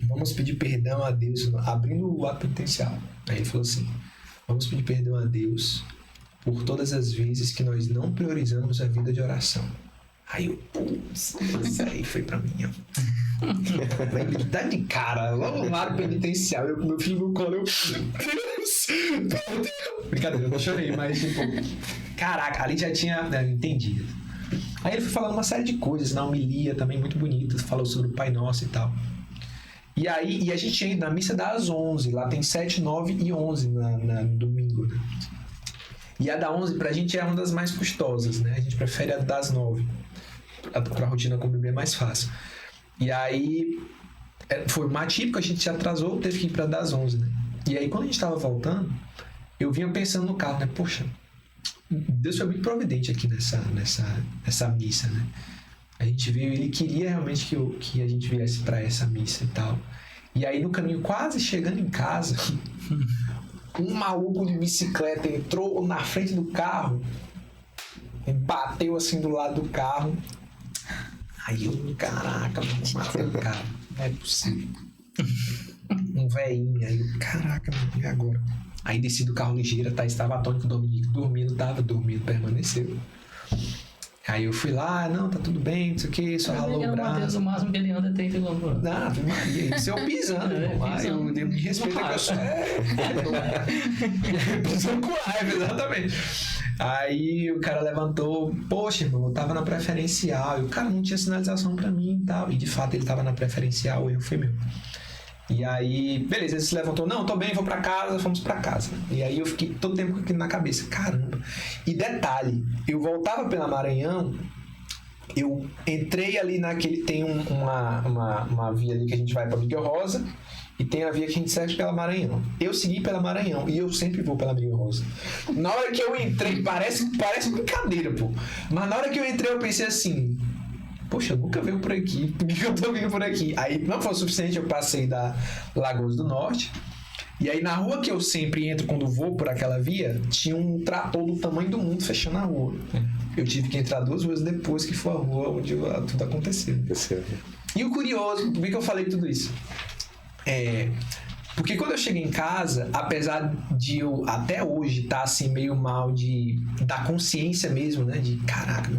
vamos pedir perdão a Deus, abrindo o ato penitencial. Aí ele falou assim: vamos pedir perdão a Deus por todas as vezes que nós não priorizamos a vida de oração. Aí eu, putz, isso aí foi pra mim, ó. Vai me dar de cara, logo no ato penitencial, eu com meu filho no colo, eu, meu Deus. Brincadeira, eu não chorei, mas tipo, caraca, ali já tinha entendido. Aí ele foi falando uma série de coisas na homilia também muito bonita, falou sobre o Pai Nosso e tal. E aí a gente entra na missa das 11, lá tem 7, 9 e 11 no domingo, né? E a da 11 pra gente é uma das mais custosas, né? A gente prefere a das 9. Pra rotina com o bebê é mais fácil. E aí foi uma típica, a gente se atrasou, teve que ir pra das 11, né? E aí quando a gente tava voltando, eu vinha pensando no carro, né? Poxa, Deus foi muito providente aqui nessa missa, né? A gente veio, Ele queria realmente que a gente viesse para essa missa e tal. E aí no caminho, quase chegando em casa, um maluco de bicicleta entrou na frente do carro, bateu assim do lado do carro. Aí eu, caraca, mano, matei o carro, não é possível. Um velhinho, aí eu, caraca, mano, e agora? Aí desci do carro ligeiro, estava atônico, Dominique dormindo, permaneceu. Aí eu fui lá, não, tá tudo bem, não sei o que, só ralou o braço. O máximo que ele anda é 30 km por hora. Não, Maria, isso é eu pisando, eu me respeito que eu sou. Pisando com raiva, exatamente. Aí o cara levantou, poxa, irmão, eu tava na preferencial, e o cara não tinha sinalização pra mim e tal. E de fato ele tava na preferencial, o erro foi meu. E aí, beleza, ele se levantou, não, tô bem, vou pra casa, fomos pra casa. E aí eu fiquei todo tempo com aquilo na cabeça, caramba. E detalhe, eu voltava pela Maranhão, eu entrei ali naquele, tem uma via ali que a gente vai pra Miguel Rosa, e tem a via que a gente segue pela Maranhão. Eu segui pela Maranhão, e eu sempre vou pela Miguel Rosa. Na hora que eu entrei, parece brincadeira, pô. Mas na hora que eu entrei, eu pensei assim, poxa, eu nunca venho por aqui, por que eu tô vindo por aqui? Aí não foi o suficiente, eu passei da Lagoas do Norte, e aí na rua que eu sempre entro quando vou por aquela via, tinha um trator do tamanho do mundo fechando a rua. Eu tive que entrar 2 ruas depois, que foi a rua onde tudo aconteceu. E o curioso, por que eu falei tudo isso? Porque quando eu cheguei em casa, apesar de eu até hoje estar assim meio mal da consciência mesmo, né, de caraca,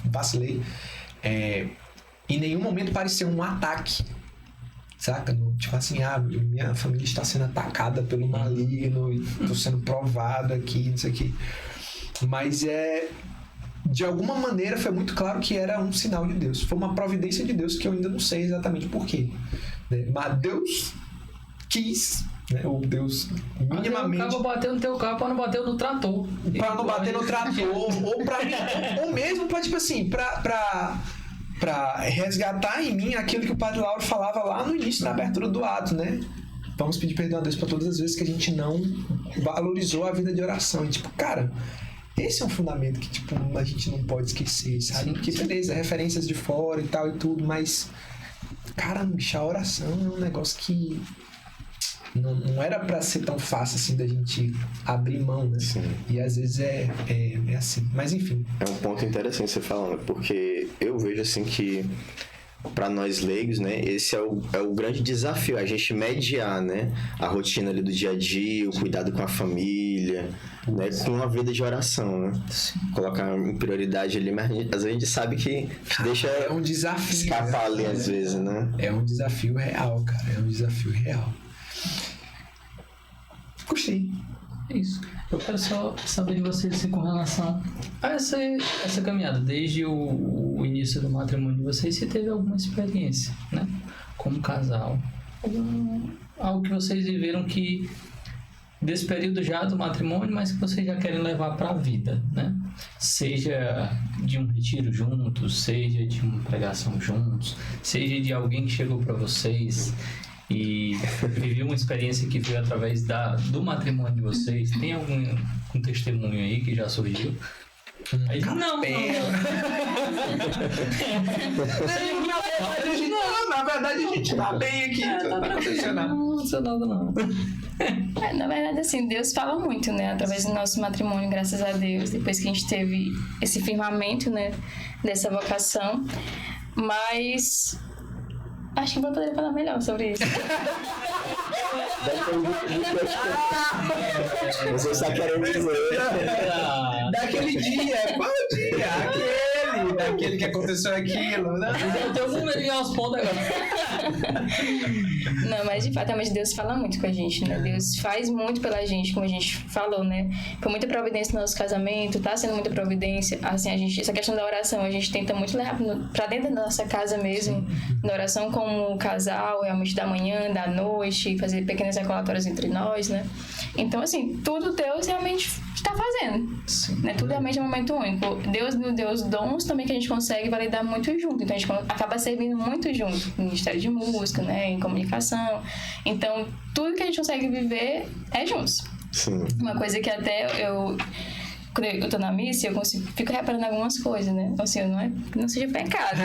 vacilei, em nenhum momento pareceu um ataque, saca? Tipo assim, minha família está sendo atacada pelo maligno e tô sendo provado aqui, não sei o que. Mas de alguma maneira foi muito claro que era um sinal de Deus. Foi uma providência de Deus que eu ainda não sei exatamente porquê, né? Mas Deus quis, né? Ou Deus minimamente... O carro bateu no teu carro pra não bater no trator. Pra não bater no trator, ou pra mim, ou mesmo pra, tipo assim, pra resgatar em mim aquilo que o Padre Lauro falava lá no início, na abertura do ato, né? Vamos pedir perdão a Deus por todas as vezes que a gente não valorizou a vida de oração. E tipo, cara, esse é um fundamento que tipo, a gente não pode esquecer, sabe? Porque beleza, referências de fora e tal e tudo, mas cara, bicho, a oração é um negócio que não era pra ser tão fácil assim da gente abrir mão, né? Sim. E às vezes é assim. Mas enfim. É um ponto interessante você falando, porque eu vejo assim que para nós leigos, né, esse é o grande desafio, a gente mediar, né, a rotina ali do dia a dia, o cuidado com a família, né, com uma vida de oração, né? Sim. Colocar em prioridade ali, mas às vezes a gente sabe que deixa um desafio, escapar ali às vezes, né? É um desafio real, cara, é um desafio real. Gostei. É isso. Eu quero só saber de vocês assim, com relação a essa caminhada, desde o início do matrimônio de vocês, se teve alguma experiência, né? Como casal. Algo que vocês viveram que desse período já do matrimônio, mas que vocês já querem levar para a vida, né? Seja de um retiro juntos, seja de uma pregação juntos, seja de alguém que chegou para vocês e viveu uma experiência que veio através do matrimônio de vocês. Tem algum testemunho aí que já surgiu? Aí, não, na verdade a gente tá bem aqui, não tá acontecendo nada. Não aconteceu nada, não. Na verdade, assim, Deus fala muito, né? Através do nosso matrimônio, graças a Deus, depois que a gente teve esse firmamento, né? Dessa vocação. Mas acho que vou poder falar melhor sobre isso. Você está querendo dizer. Daquele dia, qual dia? Daquele que aconteceu aquilo, né? Eu tenho um medo de aos pontos agora. Não, mas de fato, mas Deus fala muito com a gente, né? Deus faz muito pela gente, como a gente falou, né? Foi muita providência no nosso casamento, tá sendo muita providência. Assim, essa questão da oração, a gente tenta muito levar pra dentro da nossa casa mesmo, na oração como casal, realmente da manhã, da noite, fazer pequenas recolatórias entre nós, né? Então, assim, tudo Deus realmente está fazendo. Né? Tudo realmente é um momento único. Deus nos deu os dons também que a gente consegue validar muito junto. Então, a gente acaba servindo muito junto. No Ministério de Música, né? Em comunicação. Então, tudo que a gente consegue viver é juntos. Sim. Uma coisa que até quando eu tô na missa, fico reparando algumas coisas, né? Assim, não seja pecado.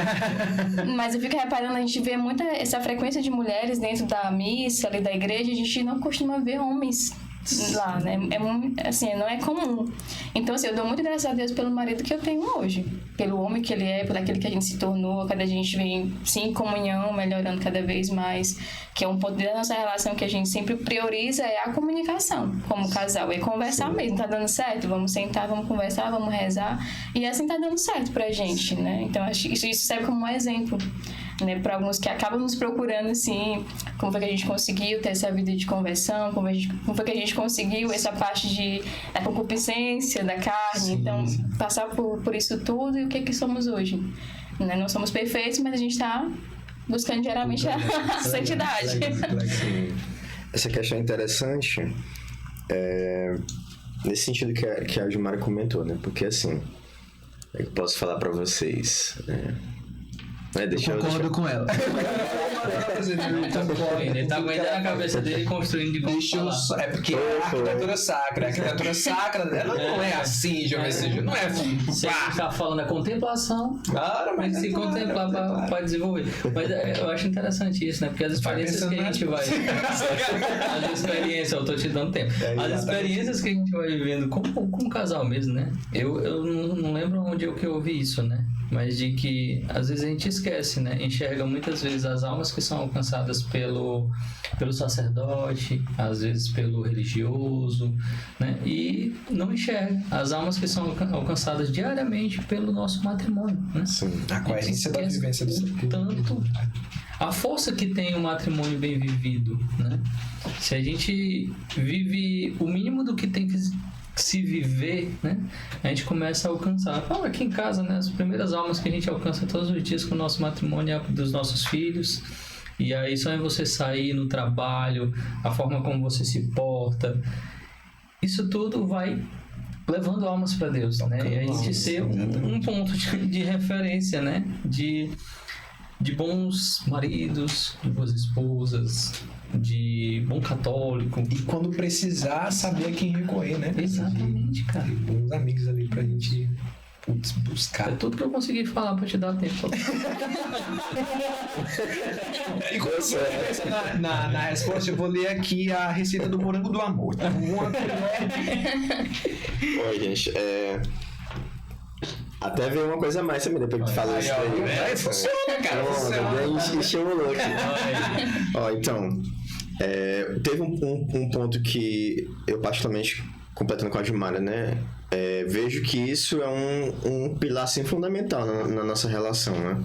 Mas eu fico reparando, a gente vê muita essa frequência de mulheres dentro da missa, ali da igreja, a gente não costuma ver homens lá, né? Assim, não é comum. Então, assim, eu dou muito graças a Deus pelo marido que eu tenho hoje. Pelo homem que ele é, por aquele que a gente se tornou, cada dia a gente vem, sim, em comunhão, melhorando cada vez mais. Que é um ponto da nossa relação que a gente sempre prioriza, é a comunicação como casal. É conversar mesmo, tá dando certo? Vamos sentar, vamos conversar, vamos rezar. E assim tá dando certo pra gente, né? Então, acho que isso serve como um exemplo, né, para alguns que acabam nos procurando, assim, como foi que a gente conseguiu ter essa vida de conversão, como foi que a gente conseguiu essa parte da concupiscência, da carne, sim, então, sim, passar por isso tudo e o que somos hoje. Né? Não somos perfeitos, mas a gente está buscando diariamente a santidade. Essa questão é interessante, nesse sentido que a Gilmara comentou, né? Porque, assim, eu posso falar para vocês... Eu concordo com ela. Ele tá aguentando a cabeça dele construindo de como falar. É porque a arquitetura sacra dela não é assim, não é assim. Você tá falando a contemplação, claro, mas se contemplar para desenvolver. Mas eu acho interessante isso, né? Porque as experiências que a gente vai... As experiências, eu tô te dando tempo. As experiências que a gente vai vivendo como casal mesmo, né? Eu não lembro onde eu ouvi isso, né? Mas de que às vezes a gente esquece, né? Enxerga muitas vezes as almas que são alcançadas pelo sacerdote, às vezes pelo religioso, né? E não enxerga as almas que são alcançadas diariamente pelo nosso matrimônio, né? Sim, a coerência da vivência do tanto a força que tem o matrimônio bem vivido, né? Se a gente vive o mínimo do que tem que se viver, né? A gente começa a alcançar. Aqui em casa, né? As primeiras almas que a gente alcança todos os dias com o nosso matrimônio é dos nossos filhos. E aí só é você sair no trabalho, a forma como você se porta. Isso tudo vai levando almas para Deus, né? E a gente ser um ponto de referência, né? De bons maridos, de boas esposas, de bom católico. E quando precisar, saber a quem recorrer, né? Exatamente, cara. E bons amigos ali pra gente Putz, buscar. É tudo que eu consegui falar pra te dar tempo. E quando você pensa na resposta, eu vou ler aqui a receita do morango do amor. Uma colher. Bom, gente, até veio uma coisa a mais também, depois que tu falou isso aí. Funciona, cara. Funciona. Estimulou aqui. Ó, então, teve um ponto que eu particularmente, completando com a Gilmara, né? Vejo que isso é um pilar assim, fundamental na nossa relação, né?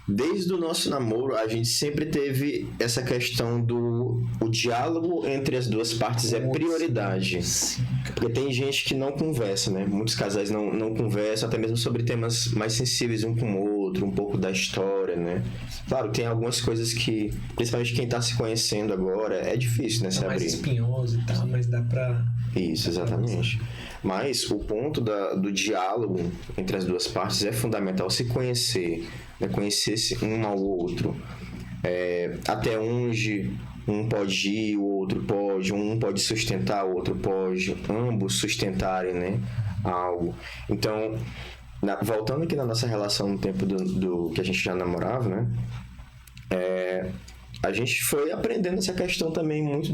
Desde o nosso namoro, a gente sempre teve essa questão o diálogo entre as duas partes é prioridade. Porque tem gente que não conversa, né? Muitos casais não conversam, até mesmo sobre temas mais sensíveis um com o outro, um pouco da história, né? Claro, tem algumas coisas que, principalmente quem tá se conhecendo agora, é difícil, né? Se abrir. Mais espinhoso e tal, mas dá pra... Isso, exatamente. Mas o ponto do diálogo entre as duas partes é fundamental. Se conhecer, né? Conhecer-se um ao outro. Até onde um pode ir, o outro pode. Um pode sustentar, o outro pode. Ambos sustentarem, né? Algo. Então, voltando aqui na nossa relação no tempo do que a gente já namorava, né? A gente foi aprendendo essa questão também muito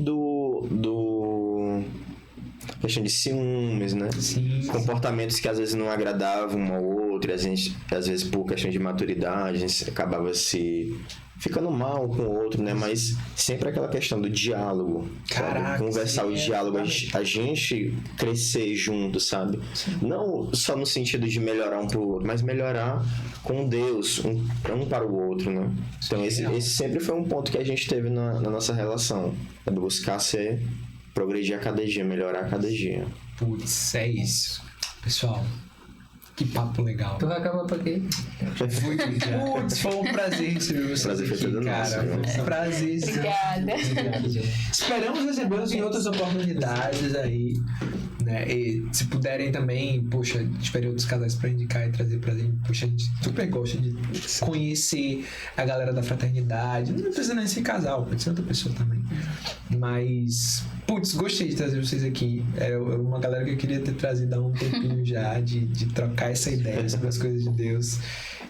questão de ciúmes, né? Sim. Comportamentos que às vezes não agradavam um ao outro, e a gente, às vezes por questão de maturidade, a gente acabava se ficando mal com o outro, né? Mas sempre aquela questão do diálogo. Caraca, sabe? Conversar, sim, o diálogo, a gente crescer junto, sabe? Sim. Não só no sentido de melhorar um pro outro, mas melhorar com Deus, um para o outro, né? Então esse sempre foi um ponto que a gente teve na nossa relação, é buscar progredir a cada dia, melhorar a cada dia. Putz, é isso. Pessoal, que papo legal. Tu vai acabar pra quê? Putz, foi um prazer receber vocês prazer aqui, foi cara. nosso, Prazer. Obrigada. Esperamos recebê-los em outras oportunidades aí, né? E se puderem também, poxa, esperei outros casais pra indicar e trazer pra gente. Poxa, a gente super gosta de conhecer a galera da fraternidade. Não precisa nem ser casal, pode ser outra pessoa também. Mas, putz, gostei de trazer vocês aqui. Era uma galera que eu queria ter trazido há um tempinho já, de trocar essa ideia sobre as coisas de Deus.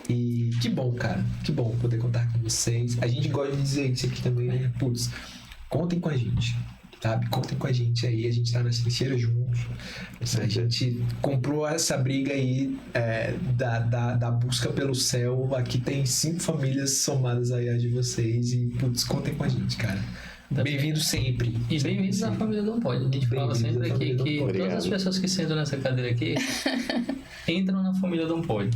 E que bom, cara. Que bom poder contar com vocês. A gente gosta de dizer isso aqui também, né? Putz, contem com a gente, sabe? Contem com a gente aí. A gente tá nas trincheiras juntos. A gente comprou essa briga aí da busca pelo céu. Aqui tem 5 famílias somadas aí a de vocês. E, putz, contem com a gente, cara. Bem-vindos sempre. E bem-vindos à família Don't Pode. A gente fala sempre aqui que todas as pessoas que sentam nessa cadeira aqui entram na família Don't Pode.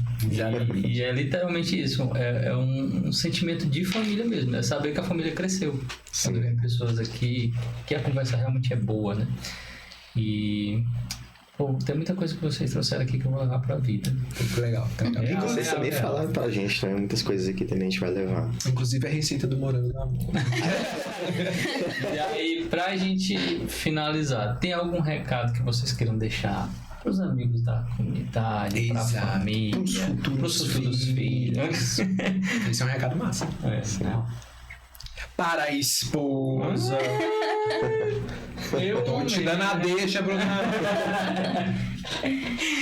E é literalmente isso. É um sentimento de família mesmo. É saber que a família cresceu. Sim. Quando vem pessoas aqui, que a conversa realmente é boa, né? E... Pô, tem muita coisa que vocês trouxeram aqui que eu vou levar pra vida. Muito legal. E vocês também falaram pra gente, né? Muitas coisas aqui também a gente vai levar. Inclusive a receita do morango do amor. E aí, pra gente finalizar, tem algum recado que vocês queiram deixar pros amigos da comunidade, pra família, pros futuros filhos? Esse é um recado massa. Não. Para a esposa. Eu tô te dando a deixa, Bruno.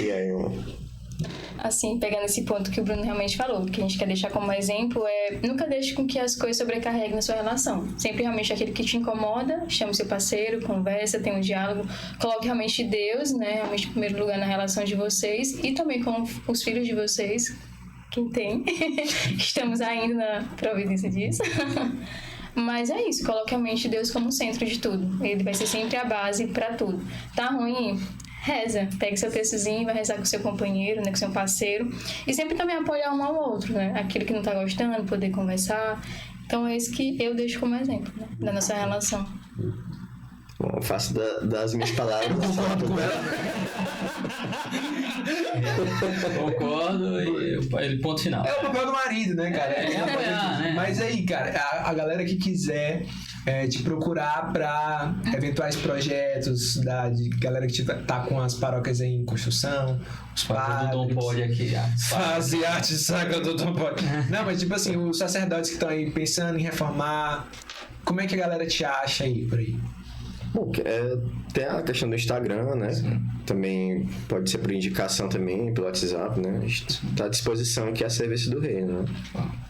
E aí, mano? Assim, pegando esse ponto que o Bruno realmente falou, que a gente quer deixar como exemplo nunca deixe com que as coisas sobrecarreguem na sua relação. Sempre realmente aquele que te incomoda, chame seu parceiro, conversa, tenha um diálogo, coloque realmente Deus, né, realmente em primeiro lugar na relação de vocês e também com os filhos de vocês, quem tem, estamos ainda na providência disso. Mas é isso, coloque realmente Deus como centro de tudo. Ele vai ser sempre a base para tudo. Tá ruim? Reza. Pegue seu textozinho, vai rezar com seu companheiro, né, com seu parceiro. E sempre também apoiar um ao outro, né? Aquele que não tá gostando, poder conversar. Então é isso que eu deixo como exemplo, né, da nossa relação. Bom, eu faço das minhas palavras. Concordo e ponto final. É o papel do marido, né, cara? Apoiar, né? Mas aí, cara, a galera que quiser te procurar para eventuais projetos de galera que tá com as paróquias em construção, os padres... Não pode aqui já. Fazer arte saca do Dom Pode. Não, mas tipo assim, os sacerdotes que estão aí pensando em reformar, como é que a galera te acha aí, por aí? Bom, tem a questão do Instagram, né? Sim. Também pode ser por indicação também, pelo WhatsApp, né? A gente tá à disposição aqui a serviço do rei, né?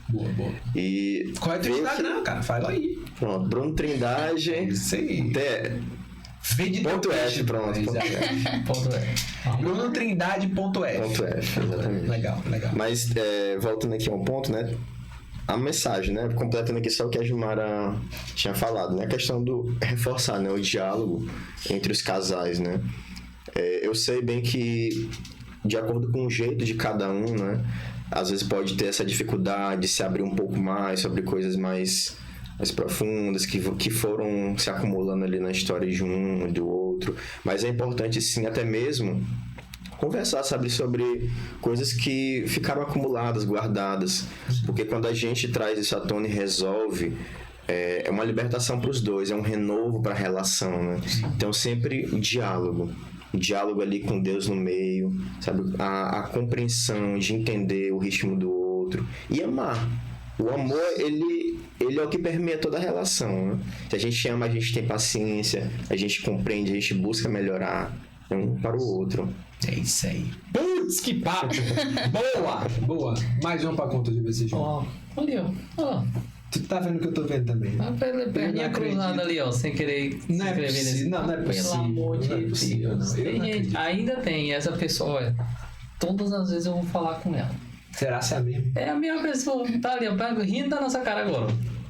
Boa. E qual é o teu Instagram, cara? Fala aí. Pronto, Bruno Trindade. Isso aí. Ponto F, pronto. Ponto F. BrunoTrindade.f. Exatamente. Legal. Mas, voltando aqui a um ponto, né? A mensagem, né? Completando aqui só o que a Gilmara tinha falado, né? A questão do reforçar, né? O diálogo entre os casais, né? Eu sei bem que, de acordo com o jeito de cada um, né? Às vezes pode ter essa dificuldade de se abrir um pouco mais sobre coisas mais profundas que foram se acumulando ali na história de um e do outro. Mas é importante, sim, até mesmo conversar, sabe, sobre coisas que ficaram acumuladas, guardadas. Porque quando a gente traz isso à tona e resolve, é uma libertação para os dois, é um renovo para a relação, né? Então, sempre o diálogo ali com Deus no meio, sabe? A compreensão de entender o ritmo do outro e amar. O amor, ele é o que permeia toda a relação, né? Se a gente ama, a gente tem paciência, a gente compreende, a gente busca melhorar um para o outro. É isso aí. Putz, que papo! Boa! Mais uma pra conta de vocês. Ali, ó. Tu tá vendo o que eu tô vendo também? Perninha cruzada ali, ó, sem querer se inscrever nesse. Não é possível. Pelo amor de Deus. Ainda tem essa pessoa, todas as vezes eu vou falar com ela. Será se é a mesma? É a mesma pessoa, tá ali, ó, rindo da nossa cara agora.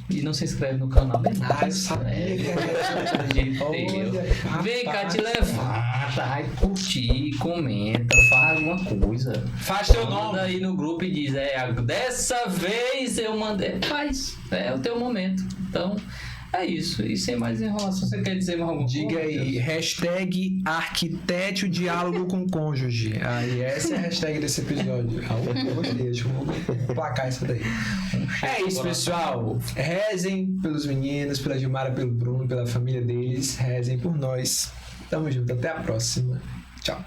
E não se inscreve no canal. Eu sabia que Vem cá, te levanta, vai curtir, comenta, faz alguma coisa. Faz teu nome. Manda aí no grupo e diz, dessa vez eu mandei. Faz, é o teu momento. Então, é isso. E sem mais enrolação, você quer dizer mais alguma coisa? Diga aí, #arquitete o diálogo com cônjuge. Aí essa é a hashtag desse episódio. Eu gostei, deixa eu placar isso daí. É isso, pessoal. Rezem pelos meninos, pela Gilmara, pelo Bruno, pela família deles. Rezem por nós. Tamo junto, até a próxima. Tchau.